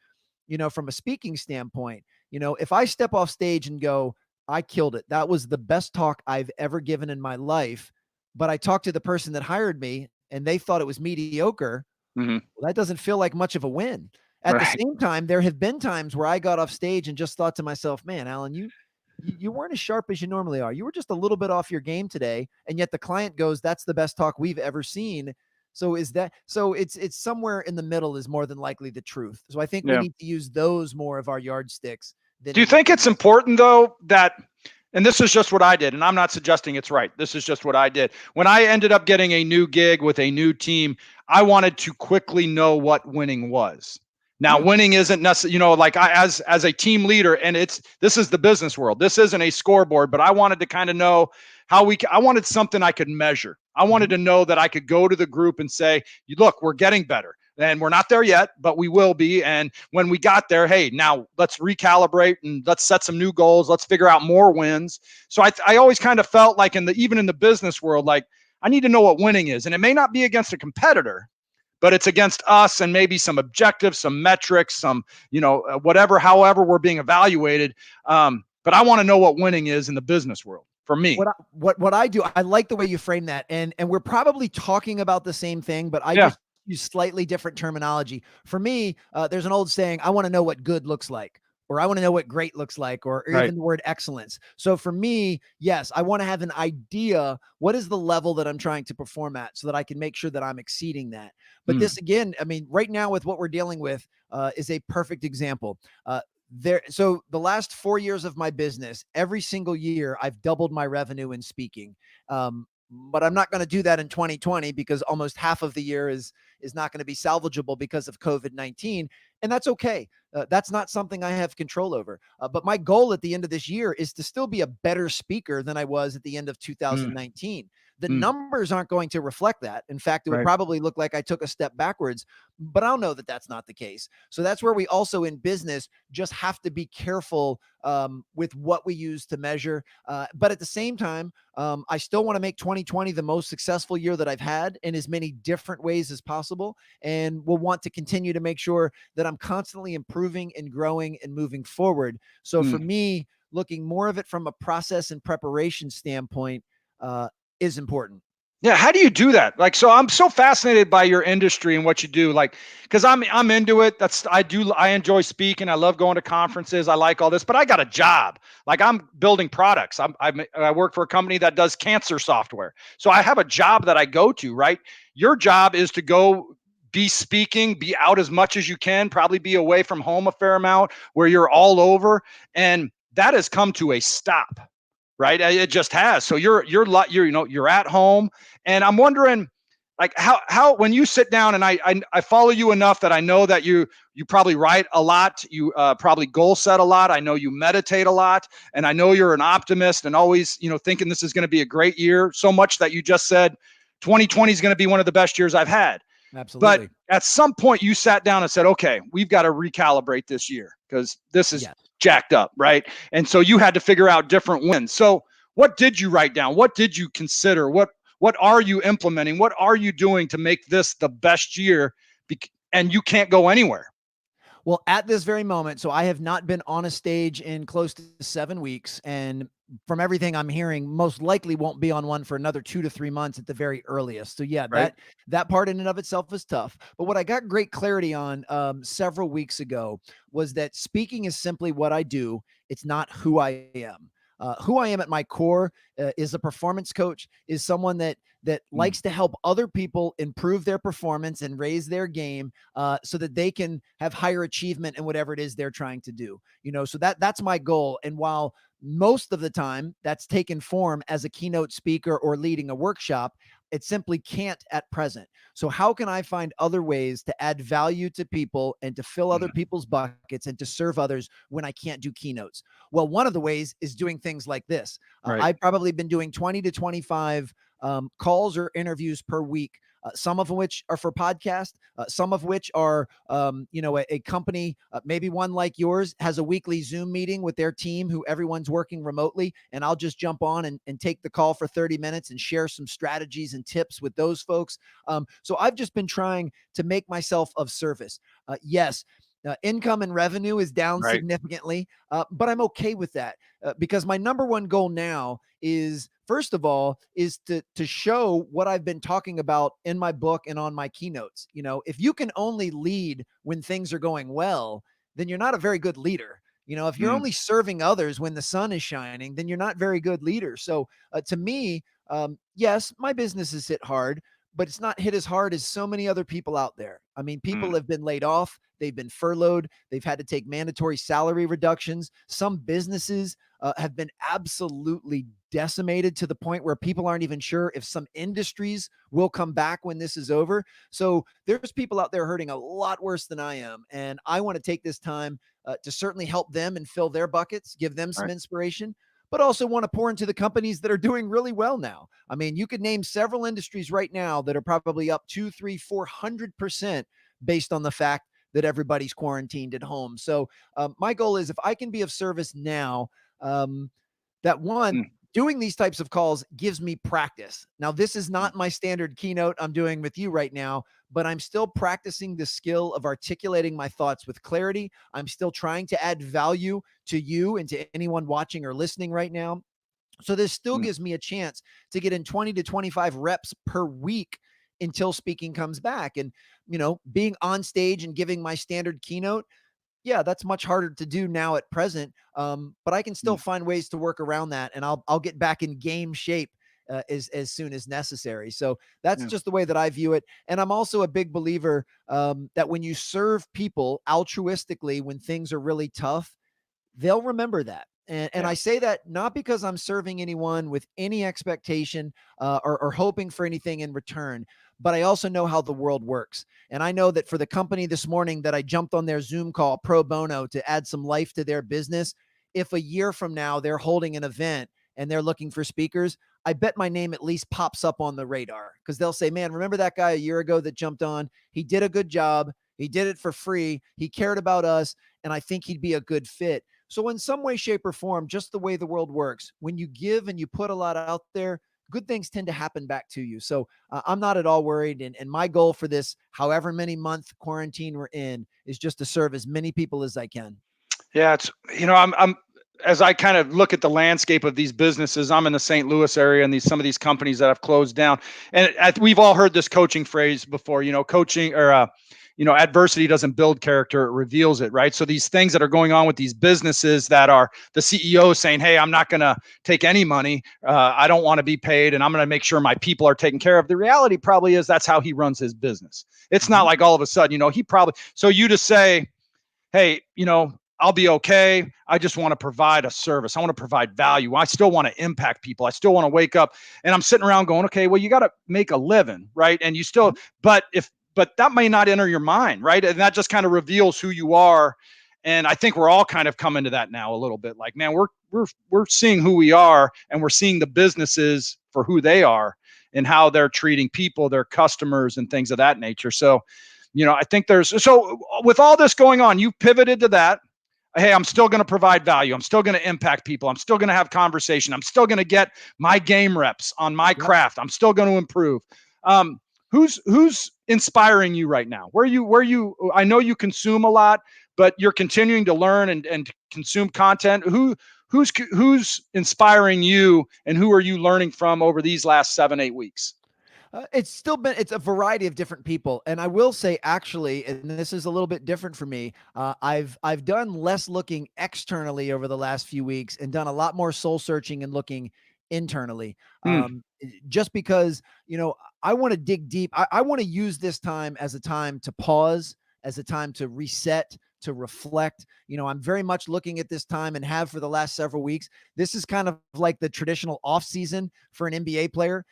from a speaking standpoint. If I step off stage and go, I killed it. That was the best talk I've ever given in my life. But I talked to the person that hired me and they thought it was mediocre. Mhm. Well, that doesn't feel like much of a win. At the Right. same time, there have been times where I got off stage and just thought to myself, man, Alan, you weren't as sharp as you normally are. You were just a little bit off your game today. And yet the client goes, that's the best talk we've ever seen. So it's somewhere in the middle is more than likely the truth. So I think we Yeah. need to use those more of our yardsticks than Do you think anything it's else. important though that, and this is just what I did, and I'm not suggesting it's right. This is just what I did. When I ended up getting a new gig with a new team, I wanted to quickly know what winning was. Now, Mm, winning isn't necessarily, like as a team leader, and this is the business world. This isn't a scoreboard, but I wanted to kind of know I wanted something I could measure. I wanted mhm. to know that I could go to the group and say, look, we're getting better. And we're not there yet, but we will be. And when we got there, hey, now let's recalibrate and let's set some new goals. Let's figure out more wins. So I always kind of felt like even in the business world, like I need to know what winning is. And it may not be against a competitor, but it's against us and maybe some objectives, some metrics, some, whatever, however we're being evaluated. But I want to know what winning is in the business world for me. What I do, I like the way you frame that, and we're probably talking about the same thing, but I Yeah. just use slightly different terminology. For me, there's an old saying: "I want to know what good looks like." Or I want to know what great looks like, or Right. even the word excellence. So for me, yes, I want to have an idea. What is the level that I'm trying to perform at so that I can make sure that I'm exceeding that? But Mm. this again, I mean, right now with what we're dealing with is a perfect example. So the last 4 years of my business, every single year I've doubled my revenue in speaking. But I'm not going to do that in 2020 because almost half of the year is not going to be salvageable because of COVID-19, and that's okay. That's not something I have control over. But my goal at the end of this year is to still be a better speaker than I was at the end of Mm. 2019. The Mm. numbers aren't going to reflect that. In fact, it would Right. probably look like I took a step backwards, but I'll know that that's not the case. So that's where we also in business just have to be careful with what we use to measure. But at the same time, I still want to make 2020 the most successful year that I've had in as many different ways as possible. And we'll want to continue to make sure that I'm constantly improving and growing and moving forward. So for Mm. me, looking more of it from a process and preparation standpoint is important. Yeah, how do you do that? Like, so I'm so fascinated by your industry and what you do. Like, because I'm into it. I enjoy speaking. I love going to conferences. I like all this, but I got a job. Like, I'm building products. I work for a company that does cancer software. So I have a job that I go to. Right. Your job is to go be speaking, be out as much as you can, probably be away from home a fair amount, where you're all over, and that has come to a stop. Right, it just has. So you're at home, and I'm wondering, like, how when you sit down, and I follow you enough that I know that you probably write a lot, you probably goal set a lot, I know you meditate a lot, and I know you're an optimist and always thinking this is going to be a great year, so much that you just said 2020 is going to be one of the best years I've had. But Absolutely. at some point you sat down and said, okay, we've got to recalibrate this year because this is Yes. jacked up, right? And so you had to figure out different wins. So what did you write down? What did you consider? What are you implementing? What are you doing to make this the best year? And you can't go anywhere. Well, at this very moment, so I have not been on a stage in close to 7 weeks. And from everything I'm hearing, most likely won't be on one for another 2 to 3 months at the very earliest. So yeah, Right. that part in and of itself is tough. But what I got great clarity on several weeks ago was that speaking is simply what I do. It's not who I am. Who I am at my core is a performance coach, is someone that Mm. likes to help other people improve their performance and raise their game so that they can have higher achievement in whatever it is they're trying to do. So that's my goal. And while most of the time that's taken form as a keynote speaker or leading a workshop, It simply can't at present. So how can I find other ways to add value to people and to fill other Mhm. people's buckets and to serve others when I can't do keynotes? Well, one of the ways is doing things like this. Right. I've probably been doing 20 to 25 calls or interviews per week. Some of which are for podcast, some of which are, a company, maybe one like yours has a weekly Zoom meeting with their team who everyone's working remotely. And I'll just jump on and take the call for 30 minutes and share some strategies and tips with those folks. So I've just been trying to make myself of service. Yes, income and revenue is down Right. significantly, but I'm okay with that because my number one goal now is, first of all, is to show what I've been talking about in my book and on my keynotes. If you can only lead when things are going well, then you're not a very good leader. If you're Mm, only serving others when the sun is shining, then you're not very good leader. So to me, yes, my business is hit hard, but it's not hit as hard as so many other people out there. I mean, people mm, have been laid off, they've been furloughed, they've had to take mandatory salary reductions. Some businesses have been absolutely decimated to the point where people aren't even sure if some industries will come back when this is over. So there's people out there hurting a lot worse than I am. And I want to take this time to certainly help them and fill their buckets, give them some right. inspiration, but also want to pour into the companies that are doing really well now. I mean, you could name several industries right now that are probably up 2, 3, 400% based on the fact that everybody's quarantined at home. So my goal is if I can be of service now, um, that one, Mm, doing these types of calls gives me practice. Now, this is mm, not my standard keynote I'm doing with you right now, but I'm still practicing the skill of articulating my thoughts with clarity. I'm still trying to add value to you and to anyone watching or listening right now. So this still mm. gives me a chance to get in 20 to 25 reps per week until speaking comes back. And, being on stage and giving my standard keynote, yeah, that's much harder to do now at present. But I can still Mm. find ways to work around that, and I'll get back in game shape as soon as necessary. So that's Yeah. just the way that I view it. And I'm also a big believer that when you serve people altruistically when things are really tough, they'll remember that. And Yeah. I say that not because I'm serving anyone with any expectation or hoping for anything in return, but I also know how the world works. And I know that for the company this morning that I jumped on their Zoom call pro bono to add some life to their business, if a year from now they're holding an event and they're looking for speakers, I bet my name at least pops up on the radar because they'll say, man, remember that guy a year ago that jumped on? He did a good job. He did it for free. He cared about us. And I think he'd be a good fit. So, in some way, shape, or form, just the way the world works, when you give and you put a lot out there, good things tend to happen back to you. So, I'm not at all worried. And my goal for this, however many month quarantine we're in, is just to serve as many people as I can. Yeah, it's I'm as I kind of look at the landscape of these businesses, I'm in the St. Louis area, and some of these companies that have closed down, and we've all heard this coaching phrase before. Coaching or adversity doesn't build character; it reveals it, right? So these things that are going on with these businesses that are the CEO saying, "Hey, I'm not going to take any money. I don't want to be paid, and I'm going to make sure my people are taken care of." The reality probably is that's how he runs his business. It's not Mhm. like all of a sudden, he probably so you to say, hey, I'll be okay. I just want to provide a service. I want to provide value. I still want to impact people. I still want to wake up, and I'm sitting around going, okay, well, you got to make a living, right? And you still, Mhm. but that may not enter your mind, right? And that just kind of reveals who you are. And I think we're all kind of coming to that now a little bit. Like, man, we're seeing who we are, and we're seeing the businesses for who they are and how they're treating people, their customers, and things of that nature. So, I think with all this going on, you've pivoted to that. Hey, I'm still going to provide value. I'm still going to impact people. I'm still going to have conversation. I'm still going to get my game reps on my Yep. craft. I'm still going to improve. Um, who's inspiring you right now? Where you I know you consume a lot, but you're continuing to learn and consume content. Who's inspiring you, and who are you learning from over these last 7-8 weeks? It's a variety of different people. And I will say, actually, and this is a little bit different for me, I've done less looking externally over the last few weeks and done a lot more soul searching and looking internally. Hmm. Just because, I want to dig deep. I want to use this time as a time to pause, as a time to reset, to reflect. I'm very much looking at this time, and have for the last several weeks. This is kind of like the traditional off season for an NBA player,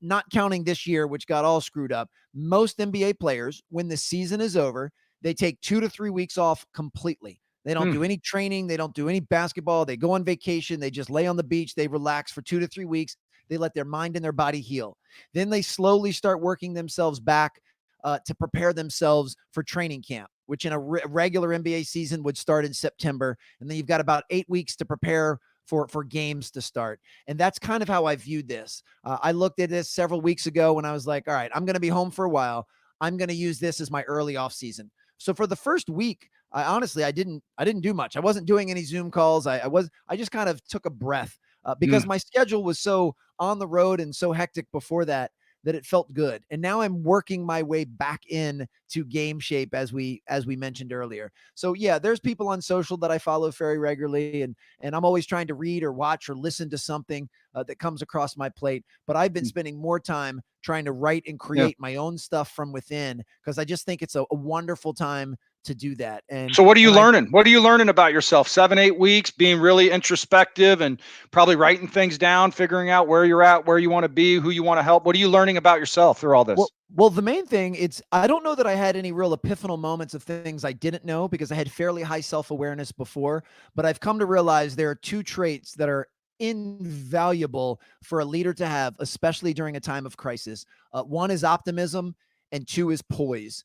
not counting this year, which got all screwed up. Most NBA players, when the season is over, they take 2 to 3 weeks off completely. They don't Hmm. do any training. They don't do any basketball. They go on vacation. They just lay on the beach. They relax for 2 to 3 weeks. They let their mind and their body heal. Then they slowly start working themselves back to prepare themselves for training camp, which in a regular NBA season would start in September. And then you've got about 8 weeks to prepare for games to start. And that's kind of how I viewed this. I looked at this several weeks ago when I was like, all right, I'm going to be home for a while. I'm going to use this as my early off season. So for the first week, I didn't do much. I wasn't doing any Zoom calls. I just kind of took a breath because Hmm. my schedule was so on the road and so hectic before that it felt good. And now I'm working my way back in to game shape, as we mentioned earlier. So yeah, there's people on social that I follow very regularly, and I'm always trying to read or watch or listen to something that comes across my plate. But I've been spending more time trying to write and Yeah. create my own stuff from within, because I just think it's a wonderful time to do that. And So what are you and I learning? What are you learning about yourself? 7, 8 weeks, being really introspective and probably writing things down, figuring out where you're at, where you want to be, who you want to help. What are you learning about yourself through all Well, this? the main thing, I don't know that I had any real epiphanal moments of things I didn't know, because I had fairly high self-awareness before, but I've come to realize there are two traits that are invaluable for a leader to have, especially during a time of crisis. One is optimism, and two is poise.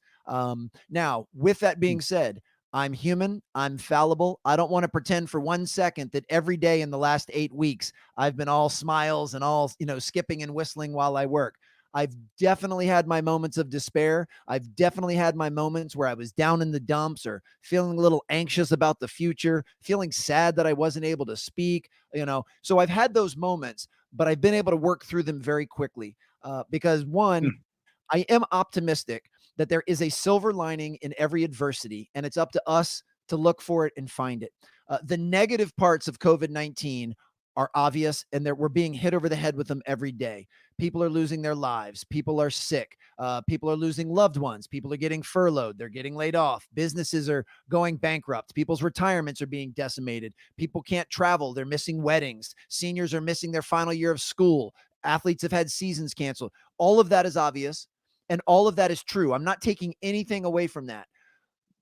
Now, with that being said, I'm human. I'm fallible. I don't want to pretend for 1 second that every day in the last 8 weeks I've been all smiles and all skipping and whistling while I work. I've definitely had my moments of despair. I've definitely had my moments where I was down in the dumps or feeling a little anxious about the future, feeling sad that I wasn't able to speak, So I've had those moments, but I've been able to work through them very quickly because, one, I am optimistic that there is a silver lining in every adversity, and it's up to us to look for it and find it. The negative parts of COVID-19 are obvious, and we're being hit over the head with them every day. People are losing their lives. People are sick. People are losing loved ones. People are getting furloughed. They're getting laid off. Businesses are going bankrupt. People's retirements are being decimated. People can't travel. They're missing weddings. Seniors are missing their final year of school. Athletes have had seasons canceled. All of that is obvious, and all of that is true. I'm not taking anything away from that.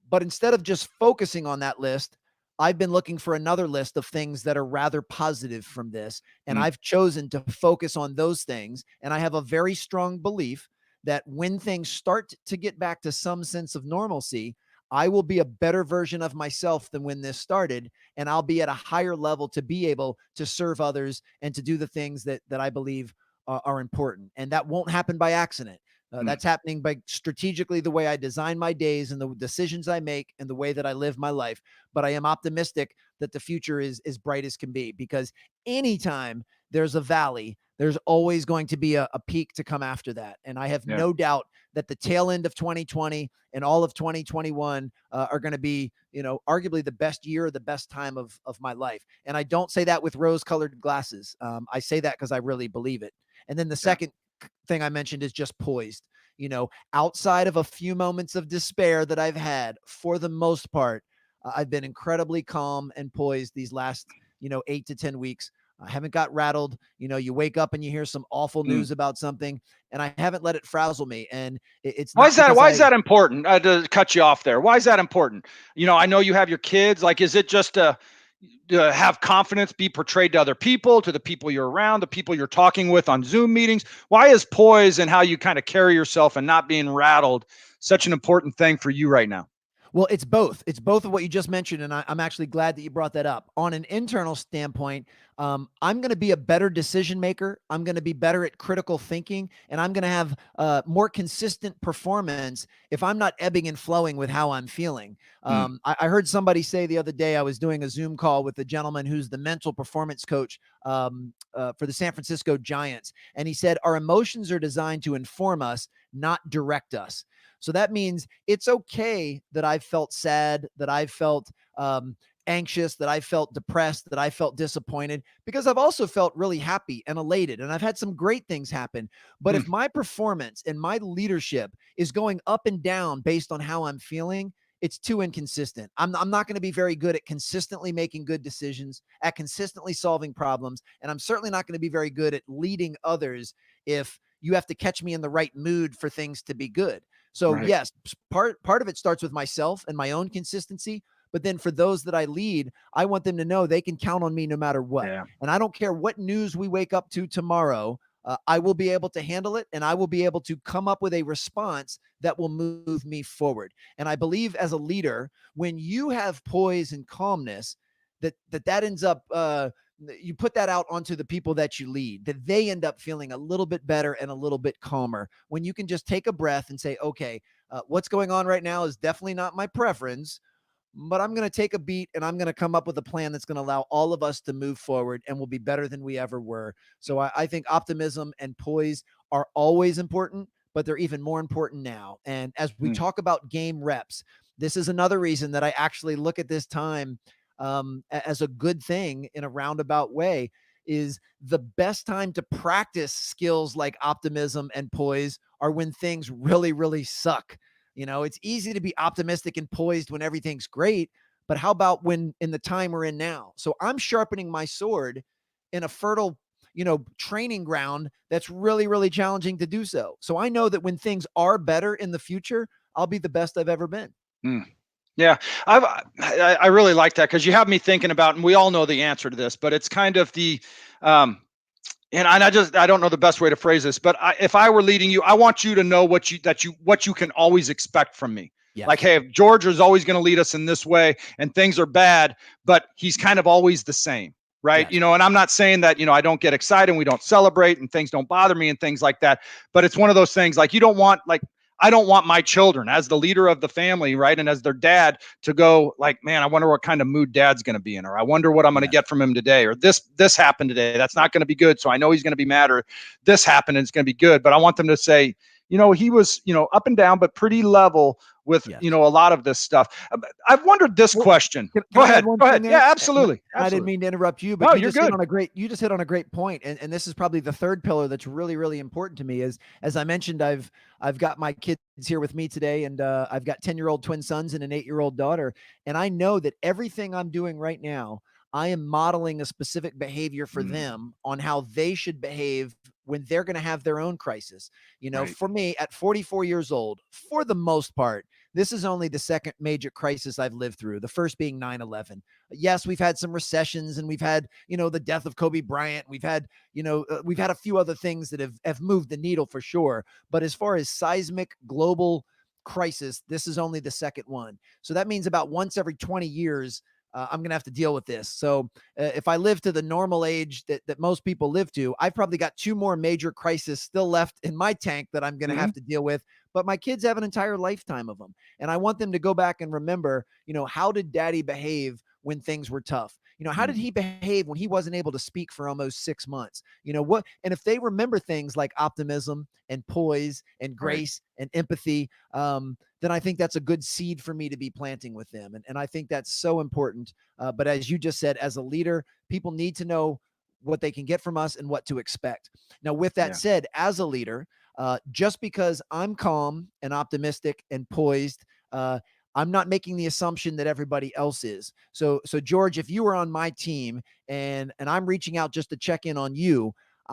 But instead of just focusing on that list, I've been looking for another list of things that are rather positive from this. And Mm. I've chosen to focus on those things. And I have a very strong belief that when things start to get back to some sense of normalcy, I will be a better version of myself than when this started. And I'll be at a higher level to be able to serve others and to do the things that I believe are important. And that won't happen by accident. Mm. That's happening by strategically the way I design my days and the decisions I make and the way that I live my life. But I am optimistic that the future is as bright as can be, because anytime there's a valley, there's always going to be a peak to come after that. And I have Yeah. no doubt that the tail end of 2020 and all of 2021 are going to be, arguably the best year, the best time of my life. And I don't say that with rose colored glasses. I say that because I really believe it. And then the Yeah. second thing I mentioned is just poised. Outside of a few moments of despair that I've had, for the most part, I've been incredibly calm and poised these last, 8 to 10 weeks. I haven't got rattled. You wake up and you hear some awful Mm. news about something, and I haven't let it frazzle me. And it's Why is not that? because Why is that important? To cut you off there. Why is that important? I know you have your kids. Like, is it just to have confidence be portrayed to other people, to the people you're around, the people you're talking with on Zoom meetings? Why is poise and how you kind of carry yourself and not being rattled such an important thing for you right now? Well, it's both. It's both of what you just mentioned, and I'm actually glad that you brought that up. On an internal standpoint, I'm going to be a better decision maker. I'm going to be better at critical thinking, and I'm going to have more consistent performance if I'm not ebbing and flowing with how I'm feeling. Mm. I heard somebody say the other day, I was doing a Zoom call with a gentleman who's the mental performance coach for the San Francisco Giants, and he said, our emotions are designed to inform us, not direct us. So that means it's okay that I've felt sad, that I've felt anxious, that I felt depressed, that I felt disappointed, because I've also felt really happy and elated, and I've had some great things happen. But Mm. if my performance and my leadership is going up and down based on how I'm feeling, it's too inconsistent. I'm not going to be very good at consistently making good decisions, at consistently solving problems. And I'm certainly not going to be very good at leading others if you have to catch me in the right mood for things to be good. So Right. yes, part of it starts with myself and my own consistency. But then for those that I lead, I want them to know they can count on me no matter what. Yeah. And I don't care what news we wake up to tomorrow. I will be able to handle it, and I will be able to come up with a response that will move me forward. And I believe as a leader, when you have poise and calmness, that ends up you put that out onto the people that you lead, that they end up feeling a little bit better and a little bit calmer when you can just take a breath and say, okay, what's going on right now is definitely not my preference, but I'm going to take a beat and I'm going to come up with a plan that's going to allow all of us to move forward and we'll be better than we ever were. So I think optimism and poise are always important, but they're even more important now. And as we Mm. talk about game reps, this is another reason that I actually look at this time as a good thing in a roundabout way. Is the best time to practice skills like optimism and poise are when things really, really suck. It's easy to be optimistic and poised when everything's great, but how about when in the time we're in now? So I'm sharpening my sword in a fertile, training ground that's really, really challenging to do so. So I know that when things are better in the future, I'll be the best I've ever been. Mm. Yeah, I really like that because you have me thinking about, and we all know the answer to this, but it's kind of um, and I don't know the best way to phrase this, but if I were leading you, I want you to know what you can always expect from me. Yes. Like, hey, if George is always going to lead us in this way, and things are bad, but he's kind of always the same, right? Yes. And I'm not saying that I don't get excited, and we don't celebrate, and things don't bother me, and things like that. But it's one of those things like I don't want my children as the leader of the family, right, and as their dad to go like, man, I wonder what kind of mood dad's going to be in, or I wonder what I'm going to Yes. get from him today, or this happened today. That's not going to be good. So I know he's going to be mad, or this happened and it's going to be good. But I want them to say, he was, up and down, but pretty level with, Yes. a lot of this stuff. I've wondered this question. Can Go I add ahead. one Go thing ahead. there? Yeah, absolutely. And I didn't Absolutely. mean to interrupt you, but No, you you're just hit good. on a great point. And this is probably the third pillar that's really, really important to me is, as I mentioned, I've got my kids here with me today, and I've got 10-year-old twin sons and an 8-year-old daughter. And I know that everything I'm doing right now, I am modeling a specific behavior for them on how they should behave when they're going to have their own crisis. Right. For me at 44 years old, for the most part, this is only the second major crisis I've lived through, the first being 9/11. Yes, we've had some recessions and we've had, the death of Kobe Bryant. We've had a few other things that have moved the needle for sure. But as far as seismic global crisis, this is only the second one. So that means about once every 20 years, I'm going to have to deal with this. So if I live to the normal age that most people live to, I've probably got 2 more major crises still left in my tank that I'm going to have to deal with. But my kids have an entire lifetime of them. And I want them to go back and remember, how did daddy behave when things were tough? How did he behave when he wasn't able to speak for almost 6 months? What? And if they remember things like optimism and poise and grace and empathy, then I think that's a good seed for me to be planting with them. And I think that's so important. But as you just said, as a leader, people need to know what they can get from us and what to expect. Now, with that said, as a leader, just because I'm calm and optimistic and poised, I'm not making the assumption that everybody else is. So George, if you were on my team and I'm reaching out just to check in on you,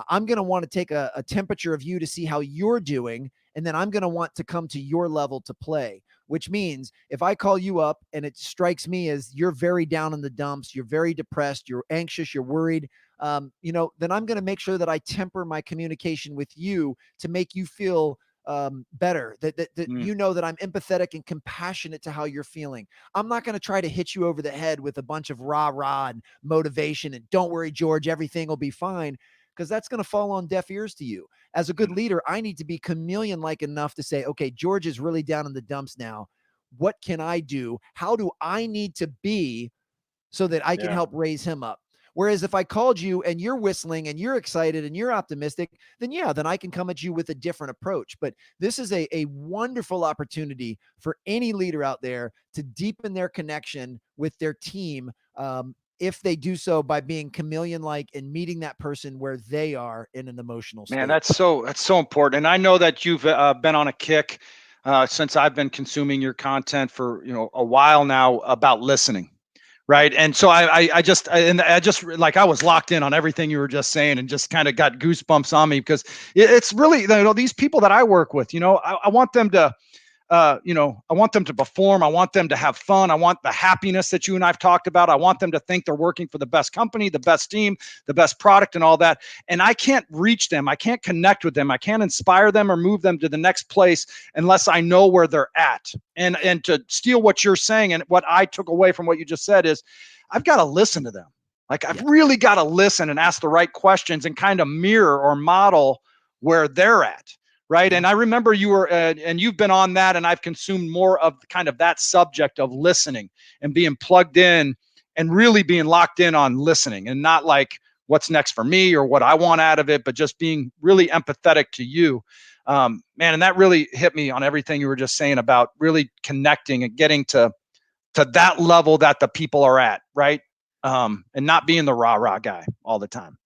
I'm going to want to take a temperature of you to see how you're doing. And then I'm going to want to come to your level to play, which means if I call you up and it strikes me as you're very down in the dumps, you're very depressed, you're anxious, you're worried, then I'm going to make sure that I temper my communication with you to make you feel better, that that I'm empathetic and compassionate to how you're feeling. I'm not going to try to hit you over the head with a bunch of rah and motivation and don't worry, George, everything will be fine, because that's going to fall on deaf ears to you. As a good leader, I need to be chameleon-like enough to say, okay, George is really down in the dumps now. What can I do? How do I need to be so that I can help raise him up? Whereas if I called you and you're whistling and you're excited and you're optimistic, then I can come at you with a different approach. But this is a wonderful opportunity for any leader out there to deepen their connection with their team, if they do so by being chameleon-like and meeting that person where they are in an emotional state. Man, that's so important. And I know that you've been on a kick since I've been consuming your content for, a while now, about listening. Right. And so and I just, like, I was locked in on everything you were just saying, and just kind of got goosebumps on me, because it's really, these people that I work with, I want them to, I want them to perform. I want them to have fun. I want the happiness that you and I've talked about. I want them to think they're working for the best company, the best team, the best product, and all that. And I can't reach them. I can't connect with them. I can't inspire them or move them to the next place unless I know where they're at. And to steal what you're saying, and what I took away from what you just said, is I've got to listen to them. Like, I've really got to listen and ask the right questions, and kind of mirror or model where they're at. Right. Yeah. And I remember you were, and you've been on that, and I've consumed more of kind of that subject of listening, and being plugged in, and really being locked in on listening, and not like what's next for me or what I want out of it, but just being really empathetic to you. Man, and that really hit me on everything you were just saying about really connecting and getting to that level that the people are at. Right. And not being the rah rah guy all the time.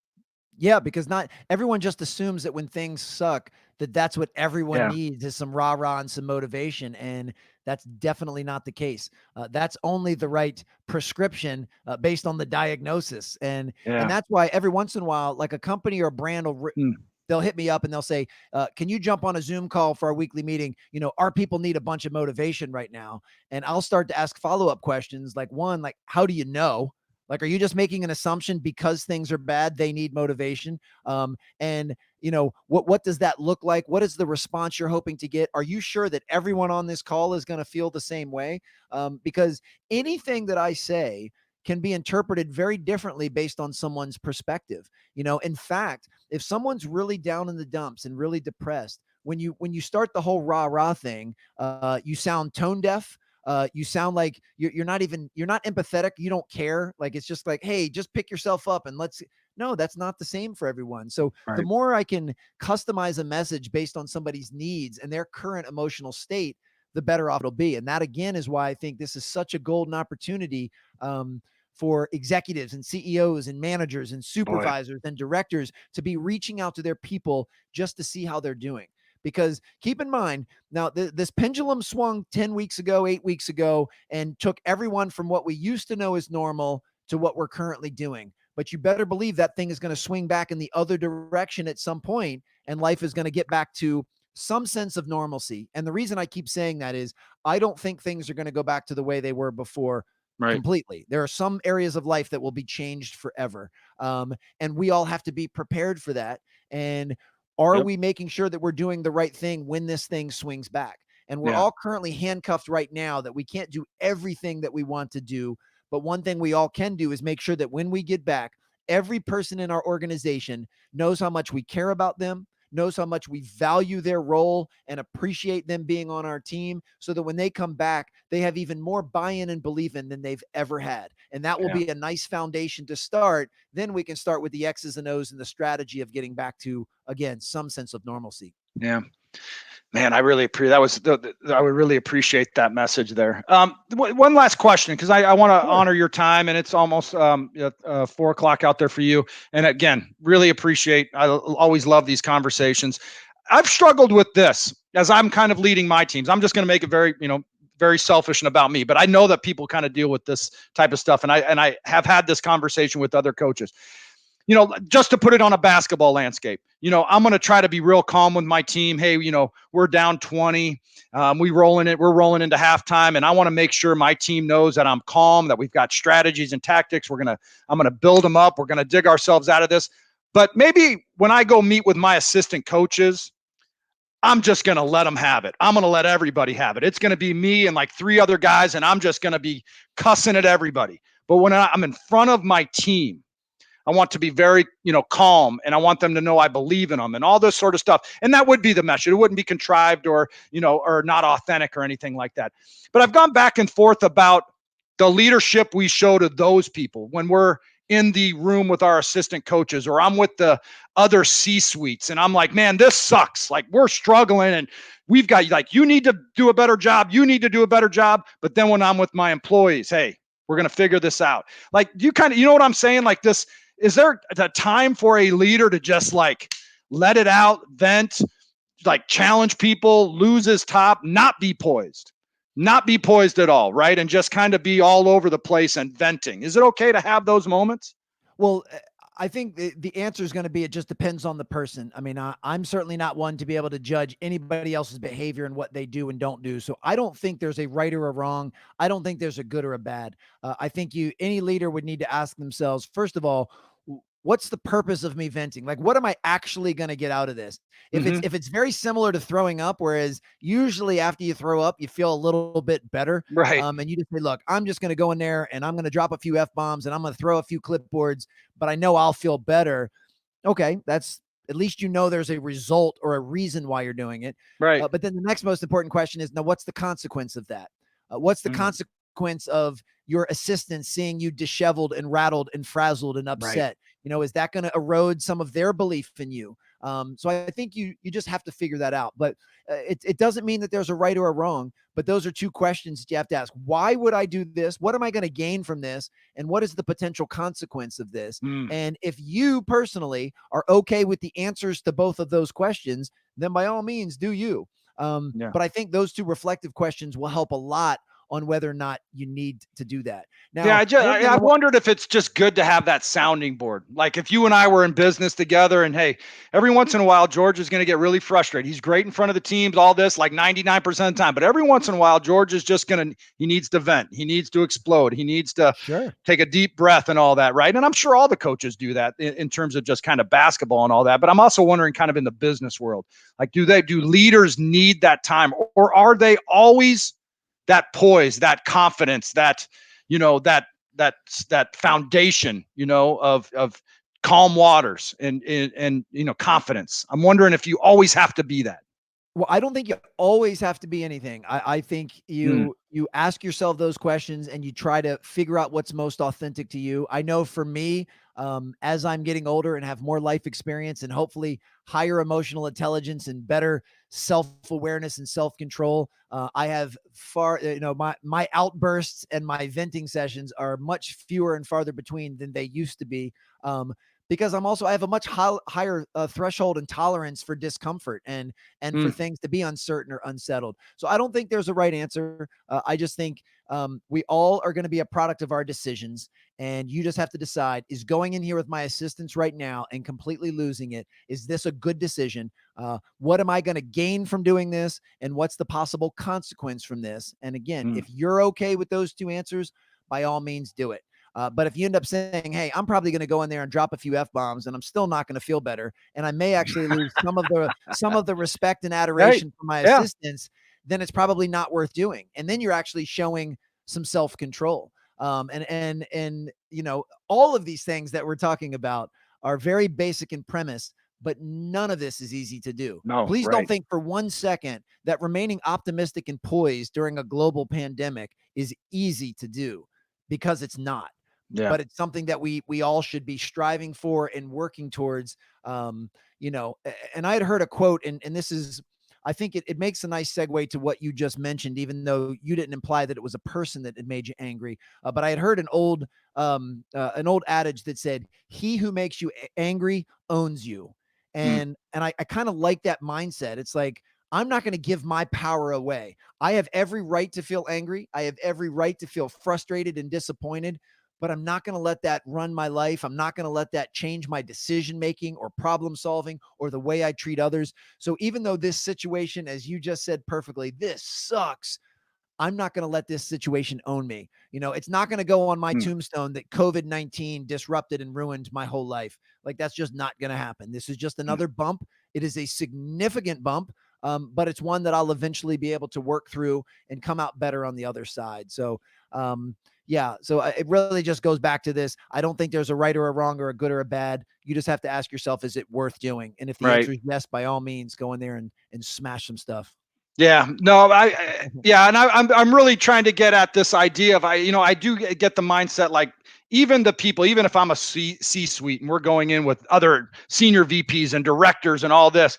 Yeah, because not everyone just assumes that when things suck, that that's what everyone Yeah. needs is some rah-rah and some motivation, and that's definitely not the case. That's only the right prescription based on the diagnosis, and Yeah. that's why every once in a while, like a company or a brand will Mm. they'll hit me up and they'll say, can you jump on a Zoom call for our weekly meeting? Our people need a bunch of motivation right now. And I'll start to ask follow-up questions. Like, one, like, how do you know? Like, are you just making an assumption because things are bad, they need motivation? And what does that look like? What is the response you're hoping to get? Are you sure that everyone on this call is going to feel the same way? Because anything that I say can be interpreted very differently based on someone's perspective. In fact, if someone's really down in the dumps and really depressed, when you start the whole rah rah thing, you sound tone deaf. You sound like you're not empathetic. You don't care. Like, it's just like, hey, just pick yourself up and let's. No, that's not the same for everyone. So the Right. more I can customize a message based on somebody's needs and their current emotional state, the better off it'll be. And that, again, is why I think this is such a golden opportunity for executives and CEOs and managers and Boy. supervisors and directors to be reaching out to their people just to see how they're doing. Because keep in mind, now this pendulum swung 10 weeks ago, 8 weeks ago, and took everyone from what we used to know as normal to what we're currently doing. But you better believe that thing is going to swing back in the other direction at some point, and life is going to get back to some sense of normalcy. And the reason I keep saying that is I don't think things are going to go back to the way they were before Right. completely. There are some areas of life that will be changed forever. And we all have to be prepared for that. And are Yep. we making sure that we're doing the right thing when this thing swings back? And we're Yeah. all currently handcuffed right now that we can't do everything that we want to do. But one thing we all can do is make sure that when we get back, every person in our organization knows how much we care about them, knows how much we value their role and appreciate them being on our team, so that when they come back, they have even more buy-in and belief in than they've ever had. And that will Yeah. be a nice foundation to start. Then we can start with the X's and O's and the strategy of getting back to, again, some sense of normalcy. Yeah. Man, I really appreciate I would really appreciate that message there. One last question, because I want to Sure. honor your time, and it's almost 4 o'clock out there for you. And again, really appreciate. I always love these conversations. I've struggled with this as I'm kind of leading my teams. I'm just going to make it very, very selfish and about me, but I know that people kind of deal with this type of stuff, and I have had this conversation with other coaches. Just to put it on a basketball landscape, I'm going to try to be real calm with my team. Hey, we're down 20. We're rolling into halftime, and I want to make sure my team knows that I'm calm, that we've got strategies and tactics. I'm going to build them up. We're going to dig ourselves out of this. But maybe when I go meet with my assistant coaches, I'm just going to let them have it. I'm going to let everybody have it. It's going to be me and like three other guys, and I'm just going to be cussing at everybody. But when I'm in front of my team, I want to be very, calm, and I want them to know I believe in them and all this sort of stuff. And that would be the message. It wouldn't be contrived or, or not authentic or anything like that. But I've gone back and forth about the leadership we show to those people when we're in the room with our assistant coaches, or I'm with the other C-suites, and I'm like, man, this sucks. Like, we're struggling, and we've got, like, you need to do a better job. You need to do a better job. But then when I'm with my employees, hey, we're going to figure this out. Like, you know what I'm saying? Like this, is there a time for a leader to just like let it out, vent, like challenge people, lose his top, not be poised at all, right? And just kind of be all over the place and venting. Is it okay to have those moments? Well, I think the answer is going to be, it just depends on the person. I mean, I'm certainly not one to be able to judge anybody else's behavior and what they do and don't do. So I don't think there's a right or a wrong. I don't think there's a good or a bad. I think any leader would need to ask themselves, first of all, what's the purpose of me venting? Like, what am I actually going to get out of this? Mm-hmm. If it's very similar to throwing up, whereas usually after you throw up, you feel a little bit better. Right. And you just say, look, I'm just going to go in there and I'm going to drop a few F bombs and I'm going to throw a few clipboards, but I know I'll feel better. Okay. That's, at least you know there's a result or a reason why you're doing it. Right. But then the next most important question is, now what's the consequence of that? What's the consequence of your assistant seeing you disheveled and rattled and frazzled and Right. upset? Is that going to erode some of their belief in you? So I think you just have to figure that out. But it doesn't mean that there's a right or a wrong. But those are two questions that you have to ask. Why would I do this? What am I going to gain from this? And what is the potential consequence of this? And if you personally are okay with the answers to both of those questions, then by all means, do you. Yeah. But I think those two reflective questions will help a lot on whether or not you need to do that. Yeah, Now, one thing I wondered if it's just good to have that sounding board. Like if you and I were in business together and hey, every once in a while, George is going to get really frustrated. He's great in front of the teams, all this like 99% of the time. But every once in a while, George is just he needs to vent. He needs to explode. He needs to take a deep breath and all that, right? And I'm sure all the coaches do that in terms of just kind of basketball and all that. But I'm also wondering kind of in the business world, like do leaders need that time, or are they always that poise, that confidence, that that foundation, of calm waters and confidence? I'm wondering if you always have to be that. Well, I don't think you always have to be anything. I think you ask yourself those questions and you try to figure out what's most authentic to you. I know for me, as I'm getting older and have more life experience and hopefully higher emotional intelligence and better self-awareness and self-control, I have my outbursts and my venting sessions are much fewer and farther between than they used to be. Because I have a much higher threshold and tolerance for discomfort and for things to be uncertain or unsettled. So I don't think there's a right answer. I just think we all are going to be a product of our decisions, and you just have to decide: is going in here with my assistants right now and completely losing it, is this a good decision? What am I going to gain from doing this, and what's the possible consequence from this? And again, if you're okay with those two answers, by all means, do it. But if you end up saying, hey, I'm probably going to go in there and drop a few F-bombs and I'm still not going to feel better, and I may actually lose some of the respect and adoration from my assistants, then it's probably not worth doing. And then you're actually showing some self-control. And all of these things that we're talking about are very basic in premise, but none of this is easy to do. No, Please right. don't think for one second that remaining optimistic and poised during a global pandemic is easy to do, because it's not. Yeah. But it's something that we all should be striving for and working towards. And I had heard a quote, and this is, I think it makes a nice segue to what you just mentioned, even though you didn't imply that it was a person that had made you angry. But I had heard an old adage that said, "He who makes you angry owns you." And I kind of like that mindset. It's like, I'm not going to give my power away. I have every right to feel angry. I have every right to feel frustrated and disappointed, but I'm not going to let that run my life. I'm not going to let that change my decision-making or problem solving or the way I treat others. So even though this situation, as you just said perfectly, this sucks, I'm not going to let this situation own me. It's not going to go on my tombstone that COVID-19 disrupted and ruined my whole life. Like, that's just not going to happen. This is just another bump. It is a significant bump, but it's one that I'll eventually be able to work through and come out better on the other side. So, so it really just goes back to this. I don't think there's a right or a wrong or a good or a bad. You just have to ask yourself, is it worth doing? And if the answer is yes, by all means, go in there and smash some stuff. Yeah, no, and I'm really trying to get at this idea of, I do get the mindset, like even the people, even if I'm a C-suite and we're going in with other senior VPs and directors and all this,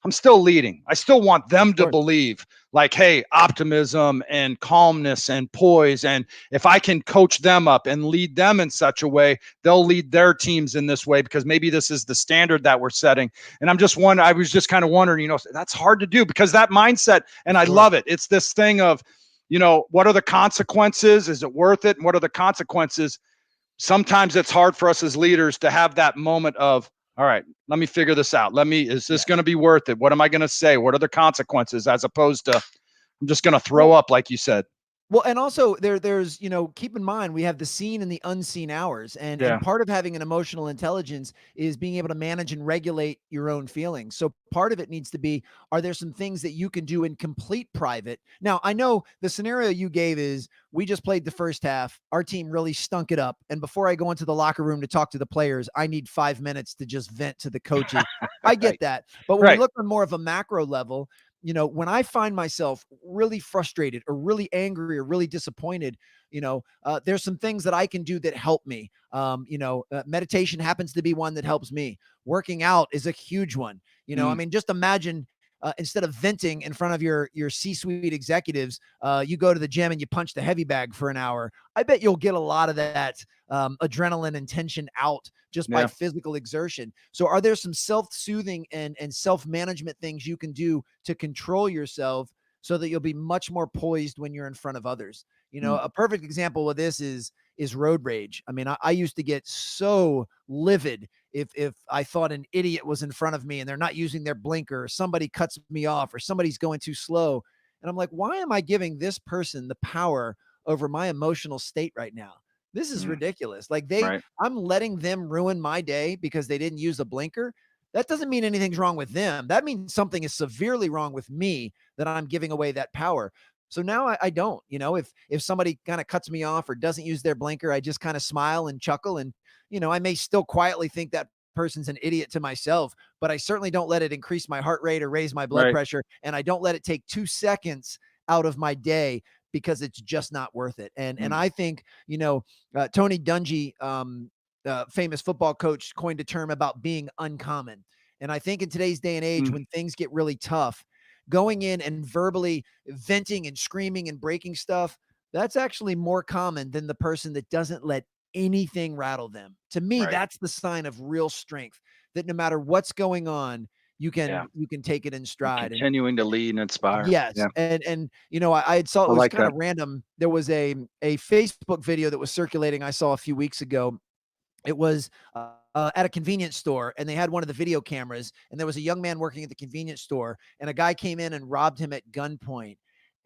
I'm still leading. I still want them Of to course. believe like, hey, optimism and calmness and poise. And if I can coach them up and lead them in such a way, they'll lead their teams in this way because maybe this is the standard that we're setting. And I was just kind of wondering, that's hard to do because that mindset, and I Sure. love it. It's this thing of, what are the consequences? Is it worth it? And what are the consequences? Sometimes it's hard for us as leaders to have that moment of, all right, let me figure this out. Is this going Yes. to be worth it? What am I going to say? What are the consequences? As opposed to, I'm just going to throw Well, up, like you said. Well, and also there's, keep in mind we have the seen and the unseen hours. And Yeah. part of having an emotional intelligence is being able to manage and regulate your own feelings. So part of it needs to be, are there some things that you can do in complete private? Now, I know the scenario you gave is we just played the first half. Our team really stunk it up. And before I go into the locker room to talk to the players, I need 5 minutes to just vent to the coaches. I get Right. that. But when we Right. look on more of a macro level, when I find myself really frustrated or really angry or really disappointed, there's some things that I can do that help me. Meditation happens to be one that helps me. Working out is a huge one. I Mm, mean, just imagine instead of venting in front of your C-suite executives, you go to the gym and you punch the heavy bag for an hour. I bet you'll get a lot of that adrenaline and tension out just by yeah. physical exertion. So are there some self-soothing and self-management things you can do to control yourself so that you'll be much more poised when you're in front of others? Mm, A perfect example of this is road rage. I mean, I used to get so livid if I thought an idiot was in front of me and they're not using their blinker, or somebody cuts me off, or somebody's going too slow. And I'm like, why am I giving this person the power over my emotional state right now? This is mm, ridiculous. Like right. I'm letting them ruin my day because they didn't use a blinker. That doesn't mean anything's wrong with them. That means something is severely wrong with me that I'm giving away that power. So now I don't, if somebody kind of cuts me off or doesn't use their blinker, I just kind of smile and chuckle. And, I may still quietly think that person's an idiot to myself, but I certainly don't let it increase my heart rate or raise my blood Right. pressure. And I don't let it take 2 seconds out of my day because it's just not worth it. And Mm, I think, Tony Dungy, famous football coach, coined a term about being uncommon. And I think in today's day and age, mm, when things get really tough, going in and verbally venting and screaming and breaking stuff, that's actually more common than the person that doesn't let anything rattle them. To me, right. that's the sign of real strength, that no matter what's going on, you Yeah. can you can take it in And stride. And continuing to lead and inspire. yes, Yeah. and I had saw, it I was like kind that. of random. There was a Facebook video that was circulating I saw a few weeks ago. It was at a convenience store, and they had one of the video cameras, and there was a young man working at the convenience store, and a guy came in and robbed him at gunpoint.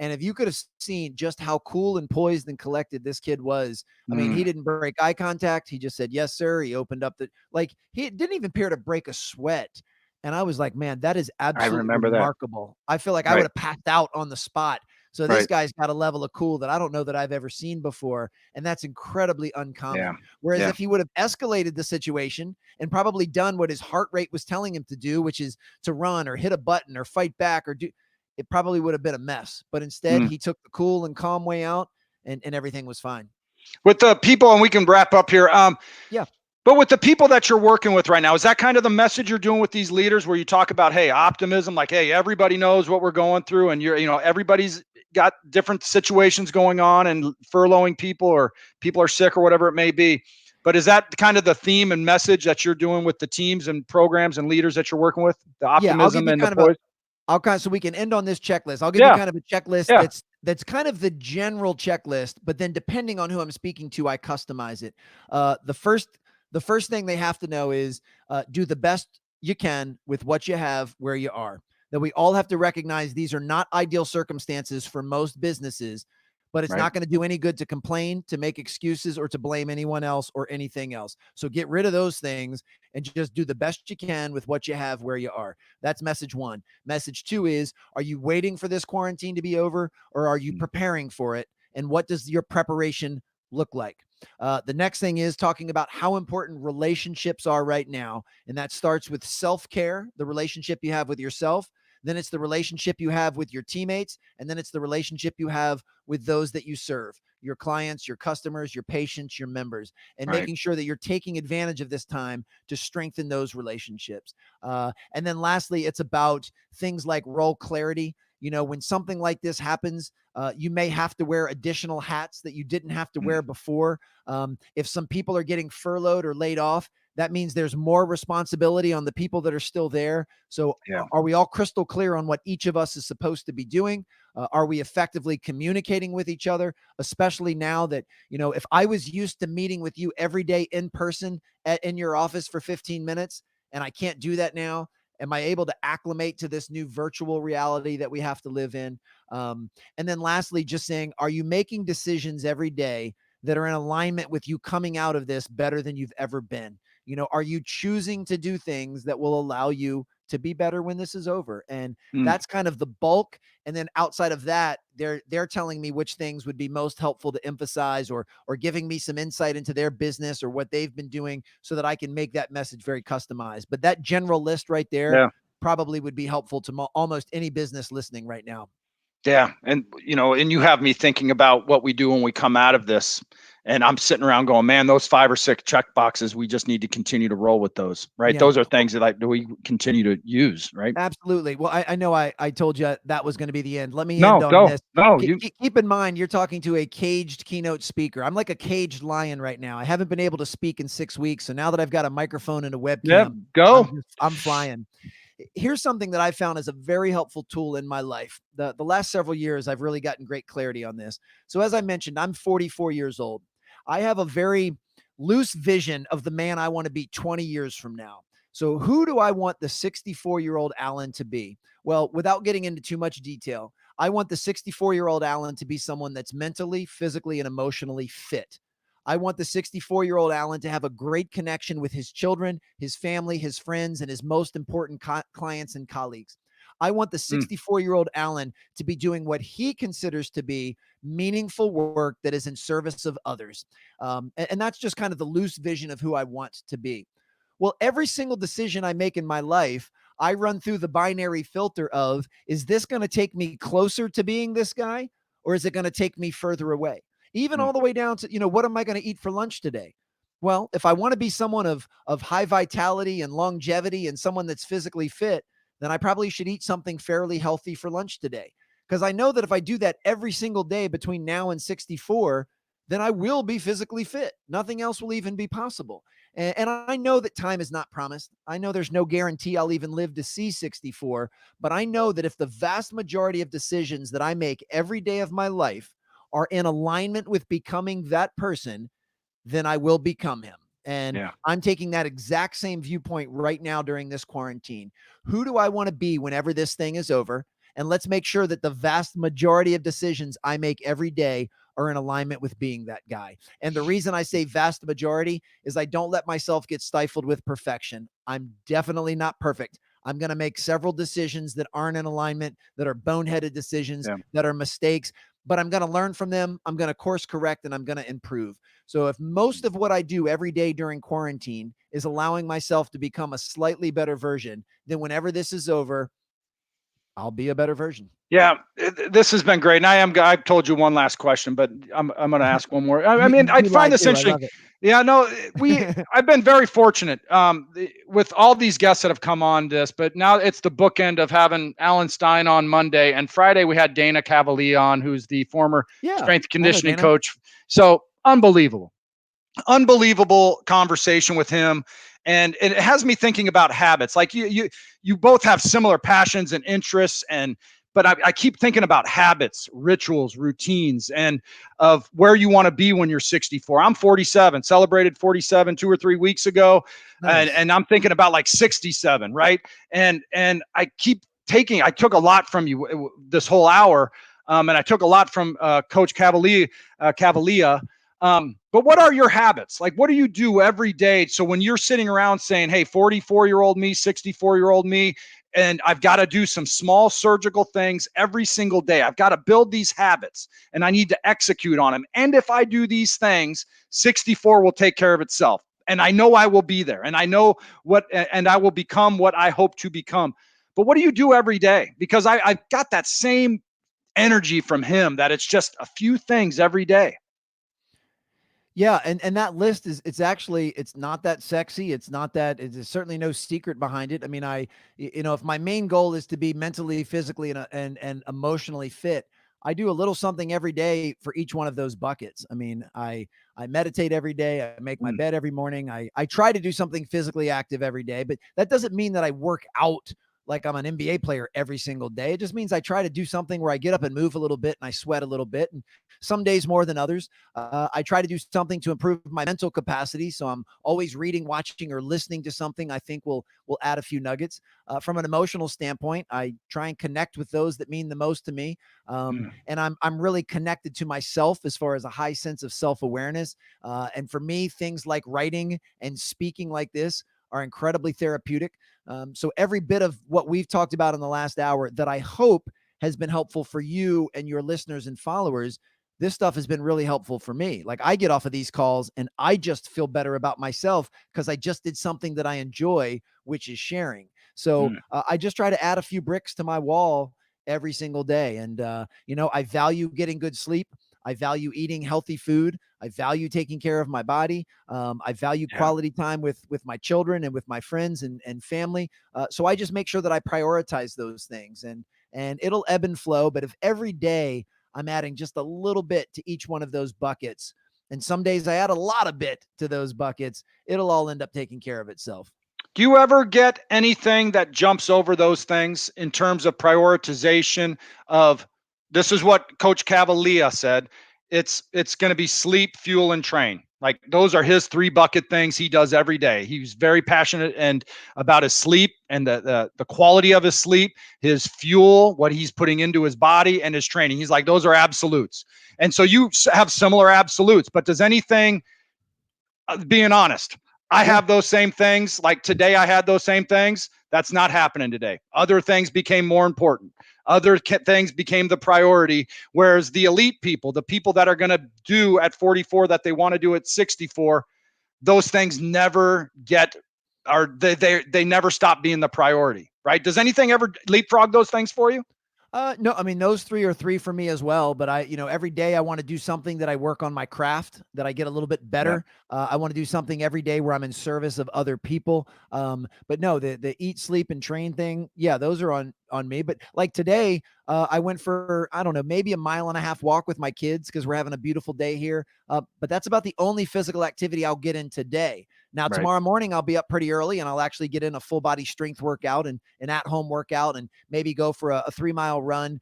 And if you could have seen just how cool and poised and collected this kid was, I mean, Mm, he didn't break eye contact. He just said, "Yes, sir." He opened up like, he didn't even appear to break a sweat. And I was like, man, that is I absolutely remember that. remarkable. I feel like I would Right. have passed out on the spot. So this Right. guy's got a level of cool that I don't know that I've ever seen before. And that's incredibly Yeah. uncommon. Whereas Yeah. if he would have escalated the situation and probably done what his heart rate was telling him to do, which is to run or hit a button or fight back or do, it probably would have been a mess. But instead, Mm. he took the cool and calm way out, and everything was fine. With the people, and we can wrap up here. Yeah. But with the people that you're working with right now, is that kind of the message you're doing with these leaders where you talk about, hey, optimism, like, hey, everybody knows what we're going through and everybody's got different situations going on and furloughing people or people are sick or whatever it may be. But is that kind of the theme and message that you're doing with the teams and programs and leaders that you're working with? The Yeah, I'll give optimism you and the kind of a poise? I'll kind of so we can end on this checklist. I'll give you Yeah. kind of a checklist Yeah. that's kind of the general checklist, but then depending on who I'm speaking to, I customize it. The first thing they have to know is do the best you can with what you have where you are. That we all have to recognize these are not ideal circumstances for most businesses, but it's Right. not going to do any good to complain, to make excuses, or to blame anyone else or anything else. So get rid of those things and just do the best you can with what you have where you are. That's message one. Message two is, are you waiting for this quarantine to be over, or are you Mm, preparing for it? And what does your preparation look like? The next thing is talking about how important relationships are right now. And that starts with self care, the relationship you have with yourself. then it's the relationship you have with your teammates, and then it's the relationship you have with those that you serve, your clients, your customers, your patients, your members, and Right. making sure that you're taking advantage of this time to strengthen those relationships. And then lastly, it's about things like role clarity. When something like this happens, you may have to wear additional hats that you didn't have to Mm. wear before. If some people are getting furloughed or laid off, that means there's more responsibility on the people that are still there. So Yeah. are we all crystal clear on what each of us is supposed to be doing? Are we effectively communicating with each other, especially now that, if I was used to meeting with you every day in person in your office for 15 minutes and I can't do that now, am I able to acclimate to this new virtual reality that we have to live in? And then lastly, just saying, are you making decisions every day that are in alignment with you coming out of this better than you've ever been? Are you choosing to do things that will allow you to be better when this is over? And Mm. that's kind of the bulk. And then outside of that, they're telling me which things would be most helpful to emphasize, or giving me some insight into their business or what they've been doing, so that I can make that message very customized. But that general list right there Yeah. probably would be helpful to almost any business listening right now. Yeah. And you have me thinking about what we do when we come out of this. And I'm sitting around going, man, those 5 or 6 check boxes, we just need to continue to roll with those, right? Yeah. Those are things that we continue to use, right? Absolutely. Well, I know I told you that was going to be the end. Let me end No, on go. this. No, Keep in mind, you're talking to a caged keynote speaker. I'm like a caged lion right now. I haven't been able to speak in 6 weeks. So now that I've got a microphone and a yeah, webcam, go. I'm flying. Here's something that I found is a very helpful tool in my life. The last several years, I've really gotten great clarity on this. So as I mentioned, I'm 44 years old. I have a very loose vision of the man I want to be 20 years from now. So who do I want the 64-year-old Alan to be? Well, without getting into too much detail, I want the 64-year-old Alan to be someone that's mentally, physically, and emotionally fit. I want the 64-year-old Alan to have a great connection with his children, his family, his friends, and his most important clients and colleagues. I want the Mm. 64-year-old Alan to be doing what he considers to be meaningful work that is in service of others. And that's just kind of the loose vision of who I want to be. Well, every single decision I make in my life, I run through the binary filter of, is this going to take me closer to being this guy, or is it going to take me further away? Even Mm. all the way down to, what am I going to eat for lunch today? Well, if I want to be someone of high vitality and longevity and someone that's physically fit, then I probably should eat something fairly healthy for lunch today. Because I know that if I do that every single day between now and 64, then I will be physically fit. Nothing else will even be possible. And I know that time is not promised. I know there's no guarantee I'll even live to see 64, but I know that if the vast majority of decisions that I make every day of my life are in alignment with becoming that person, then I will become him. And Yeah. I'm taking that exact same viewpoint right now during this quarantine. Who do I want to be whenever this thing is over? And let's make sure that the vast majority of decisions I make every day are in alignment with being that guy. And the reason I say vast majority is I don't let myself get stifled with perfection. I'm definitely not perfect. I'm going to make several decisions that aren't in alignment, that are boneheaded decisions, Yeah. that are mistakes, but I'm going to learn from them. I'm going to course correct, and I'm going to improve. So if most of what I do every day during quarantine is allowing myself to become a slightly better version, then whenever this is over, I'll be a better version. Yeah, this has been great. And I've told you one last question, but I'm going to ask one more. I mean, You I do lie find this too. I interesting. love Yeah, no, it. I've been very fortunate with all these guests that have come on this, but now it's the bookend of having Alan Stein on Monday, and Friday we had Dana Cavalier on, who's the former Yeah, strength I know conditioning Dana. coach. So unbelievable conversation with him, and it has me thinking about habits. Like you both have similar passions and interests, and but I keep thinking about habits, rituals, routines, and of where you want to be when you're 64. I'm 47, celebrated 47 2 or 3 weeks ago, Nice. and I'm thinking about like 67, right? And I took a lot from you this whole hour, and I took a lot from Coach Cavalier. But what are your habits? Like, what do you do every day? So when you're sitting around saying, hey, 44-year-old me, 64-year-old me, and I've got to do some small surgical things every single day. I've got to build these habits and I need to execute on them. And if I do these things, 64 will take care of itself. And I know I will be there. And I know and I will become what I hope to become. but what do you do every day? Because I've got that same energy from him that it's just a few things every day. Yeah, and that list is it's not that sexy. It's not that it's certainly no secret behind it. I mean, if my main goal is to be mentally, physically, and emotionally fit, I do a little something every day for each one of those buckets. I mean, I meditate every day. I make my Mm, bed every morning. I try to do something physically active every day, but that doesn't mean that I work out like I'm an NBA player every single day. It just means I try to do something where I get up and move a little bit and I sweat a little bit, and some days more than others. I try to do something to improve my mental capacity. So I'm always reading, watching, or listening to something I think will add a few nuggets. From an emotional standpoint, I try and connect with those that mean the most to me. mm, And I'm really connected to myself as far as a high sense of self awareness. And for me, things like writing and speaking like this are incredibly therapeutic. So every bit of what we've talked about in the last hour that I hope has been helpful for you and your listeners and followers, this stuff has been really helpful for me. Like, I get off of these calls and I just feel better about myself because I just did something that I enjoy, which is sharing. So mm. I just try to add a few bricks to my wall every single day. And, I value getting good sleep. I value eating healthy food. I value taking care of my body. I value Yeah. quality time with my children and with my friends and family. So I just make sure that I prioritize those things, and it'll ebb and flow. But if every day I'm adding just a little bit to each one of those buckets, and some days I add a lot of bit to those buckets, it'll all end up taking care of itself. Do you ever get anything that jumps over those things in terms of prioritization of this is what Coach Cavalier said. It's going to be sleep, fuel, and train. Like those are his three bucket things he does every day. He's very passionate and about his sleep and the quality of his sleep, his fuel, what he's putting into his body, and his training. He's like, those are absolutes. And so you have similar absolutes, but does anything being honest, I Yeah. have those same things. Like today, I had those same things. That's not happening today. Other things became more important. Other things became the priority. Whereas the elite people, the people that are going to do at 44 that they want to do at 64, those things never get, or they never stop being the priority, right? Does anything ever leapfrog those things for you? No, I mean, those three are three for me as well. But every day I want to do something that I work on my craft, that I get a little bit Yeah, better. I want to do something every day where I'm in service of other people. But no, the eat, sleep, and train thing, yeah, those are on me. But like today, I went for, I don't know, maybe a mile and a half walk with my kids because we're having a beautiful day here. But that's about the only physical activity I'll get in today. Now, right. tomorrow morning, I'll be up pretty early and I'll actually get in a full body strength workout and an at home workout and maybe go for a 3 mile run.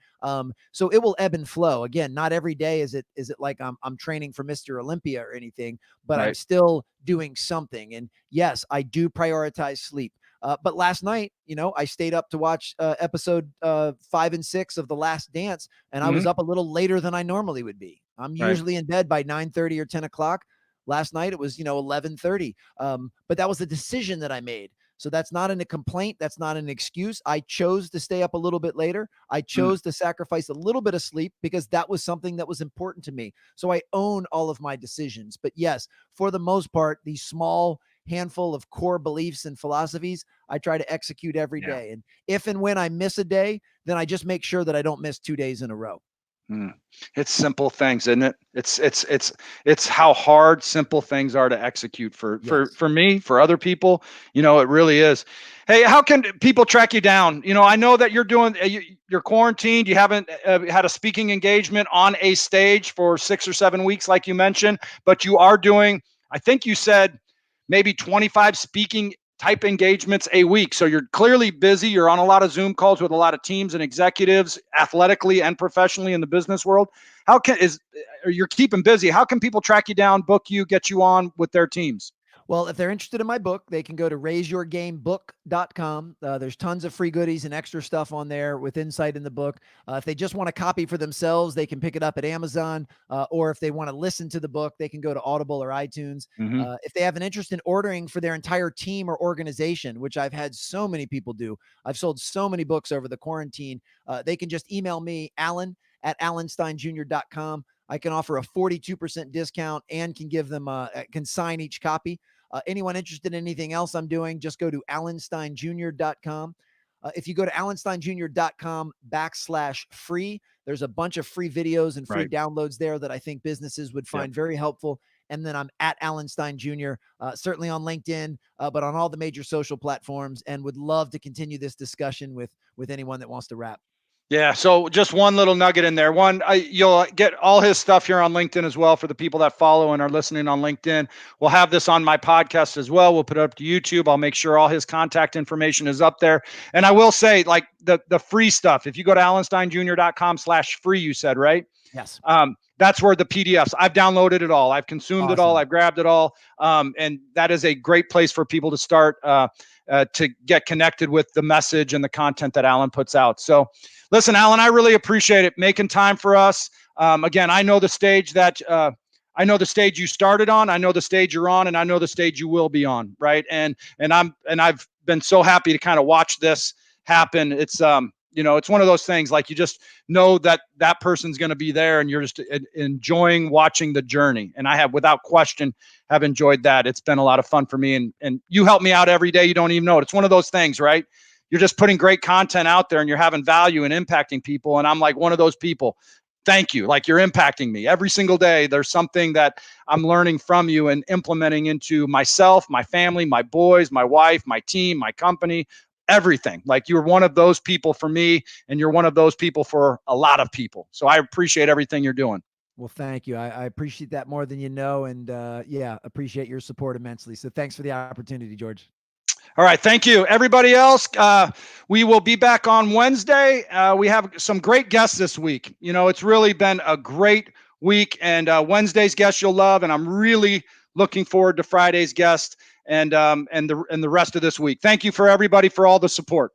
So it will ebb and flow. Again, not every day is it like I'm training for Mr. Olympia or anything, but I'm Right. still doing something. And yes, I do prioritize sleep. But last night, I stayed up to watch episode 5 and 6 of The Last Dance, and I was Hmm. up a little later than I normally would be. I'm Right. usually in bed by 9:30 or 10 o'clock. Last night it was 11:30. But that was a decision that I made. So that's not a complaint. That's not an excuse. I chose to stay up a little bit later. I Mm, chose to sacrifice a little bit of sleep because that was something that was important to me. So I own all of my decisions. But yes, for the most part, these small handful of core beliefs and philosophies, I try to execute every yeah. day. And if and when I miss a day, then I just make sure that I don't miss 2 days in a row. Mm. It's simple things, isn't it? It's how hard simple things are to execute for Yes. for me, for other people. It really is. Hey, how can people track you down? I know that you're doing you're quarantined. You haven't had a speaking engagement on a stage for 6 or 7 weeks, like you mentioned, but you are doing. I think you said maybe 25 speaking type engagements a week. So you're clearly busy. You're on a lot of Zoom calls with a lot of teams and executives, athletically and professionally in the business world. How can is you're keeping busy? How can people track you down, book you, get you on with their teams? Well, if they're interested in my book, they can go to raiseyourgamebook.com. There's tons of free goodies and extra stuff on there with insight in the book. If they just want a copy for themselves, they can pick it up at Amazon. Or if they want to listen to the book, they can go to Audible or iTunes. Mm-hmm. If they have an interest in ordering for their entire team or organization, which I've had so many people do, I've sold so many books over the quarantine, they can just email me, alan@alansteinjr.com. I can offer a 42% discount and can give them can sign each copy. Anyone interested in anything else I'm doing, just go to alansteinjr.com. If you go to alansteinjr.com/free, there's a bunch of free videos and free Right. downloads there that I think businesses would Yep. find very helpful. And then I'm at Alan Stein Jr., certainly on LinkedIn, but on all the major social platforms, and would love to continue this discussion with anyone that wants to wrap. Yeah. So just one little nugget in there. One, you'll get all his stuff here on LinkedIn as well for the people that follow and are listening on LinkedIn. We'll have this on my podcast as well. We'll put it up to YouTube. I'll make sure all his contact information is up there. And I will say, like the free stuff, if you go to alansteinjr.com/free, you said, right? Yes. That's where the PDFs, I've downloaded it all. I've consumed it all. I've grabbed it all. And that is a great place for people to start to get connected with the message and the content that Alan puts out. So listen, Alan, I really appreciate it making time for us. Again, I know the stage that I know the stage you started on. I know the stage you're on, and I know the stage you will be on. Right. And I've been so happy to kind of watch this happen. It's it's one of those things, like, you just know that that person's going to be there, and you're just enjoying watching the journey. And I have, without question, have enjoyed that. It's been a lot of fun for me, and you help me out every day. You don't even know it. It's one of those things, right? You're just putting great content out there, and you're having value and impacting people. And I'm like one of those people. Thank you. Like, you're impacting me every single day. There's something that I'm learning from you and implementing into myself, my family, my boys, my wife, my team, my company, everything. Like, you're one of those people for me, and you're one of those people for a lot of people. So I appreciate everything you're doing. Well, thank you. I appreciate that more than you know. And appreciate your support immensely. So thanks for the opportunity, George. All right. Thank you. Everybody else, we will be back on Wednesday. We have some great guests this week. It's really been a great week, and Wednesday's guest you'll love. And I'm really looking forward to Friday's guest and the rest of this week. Thank you for everybody for all the support.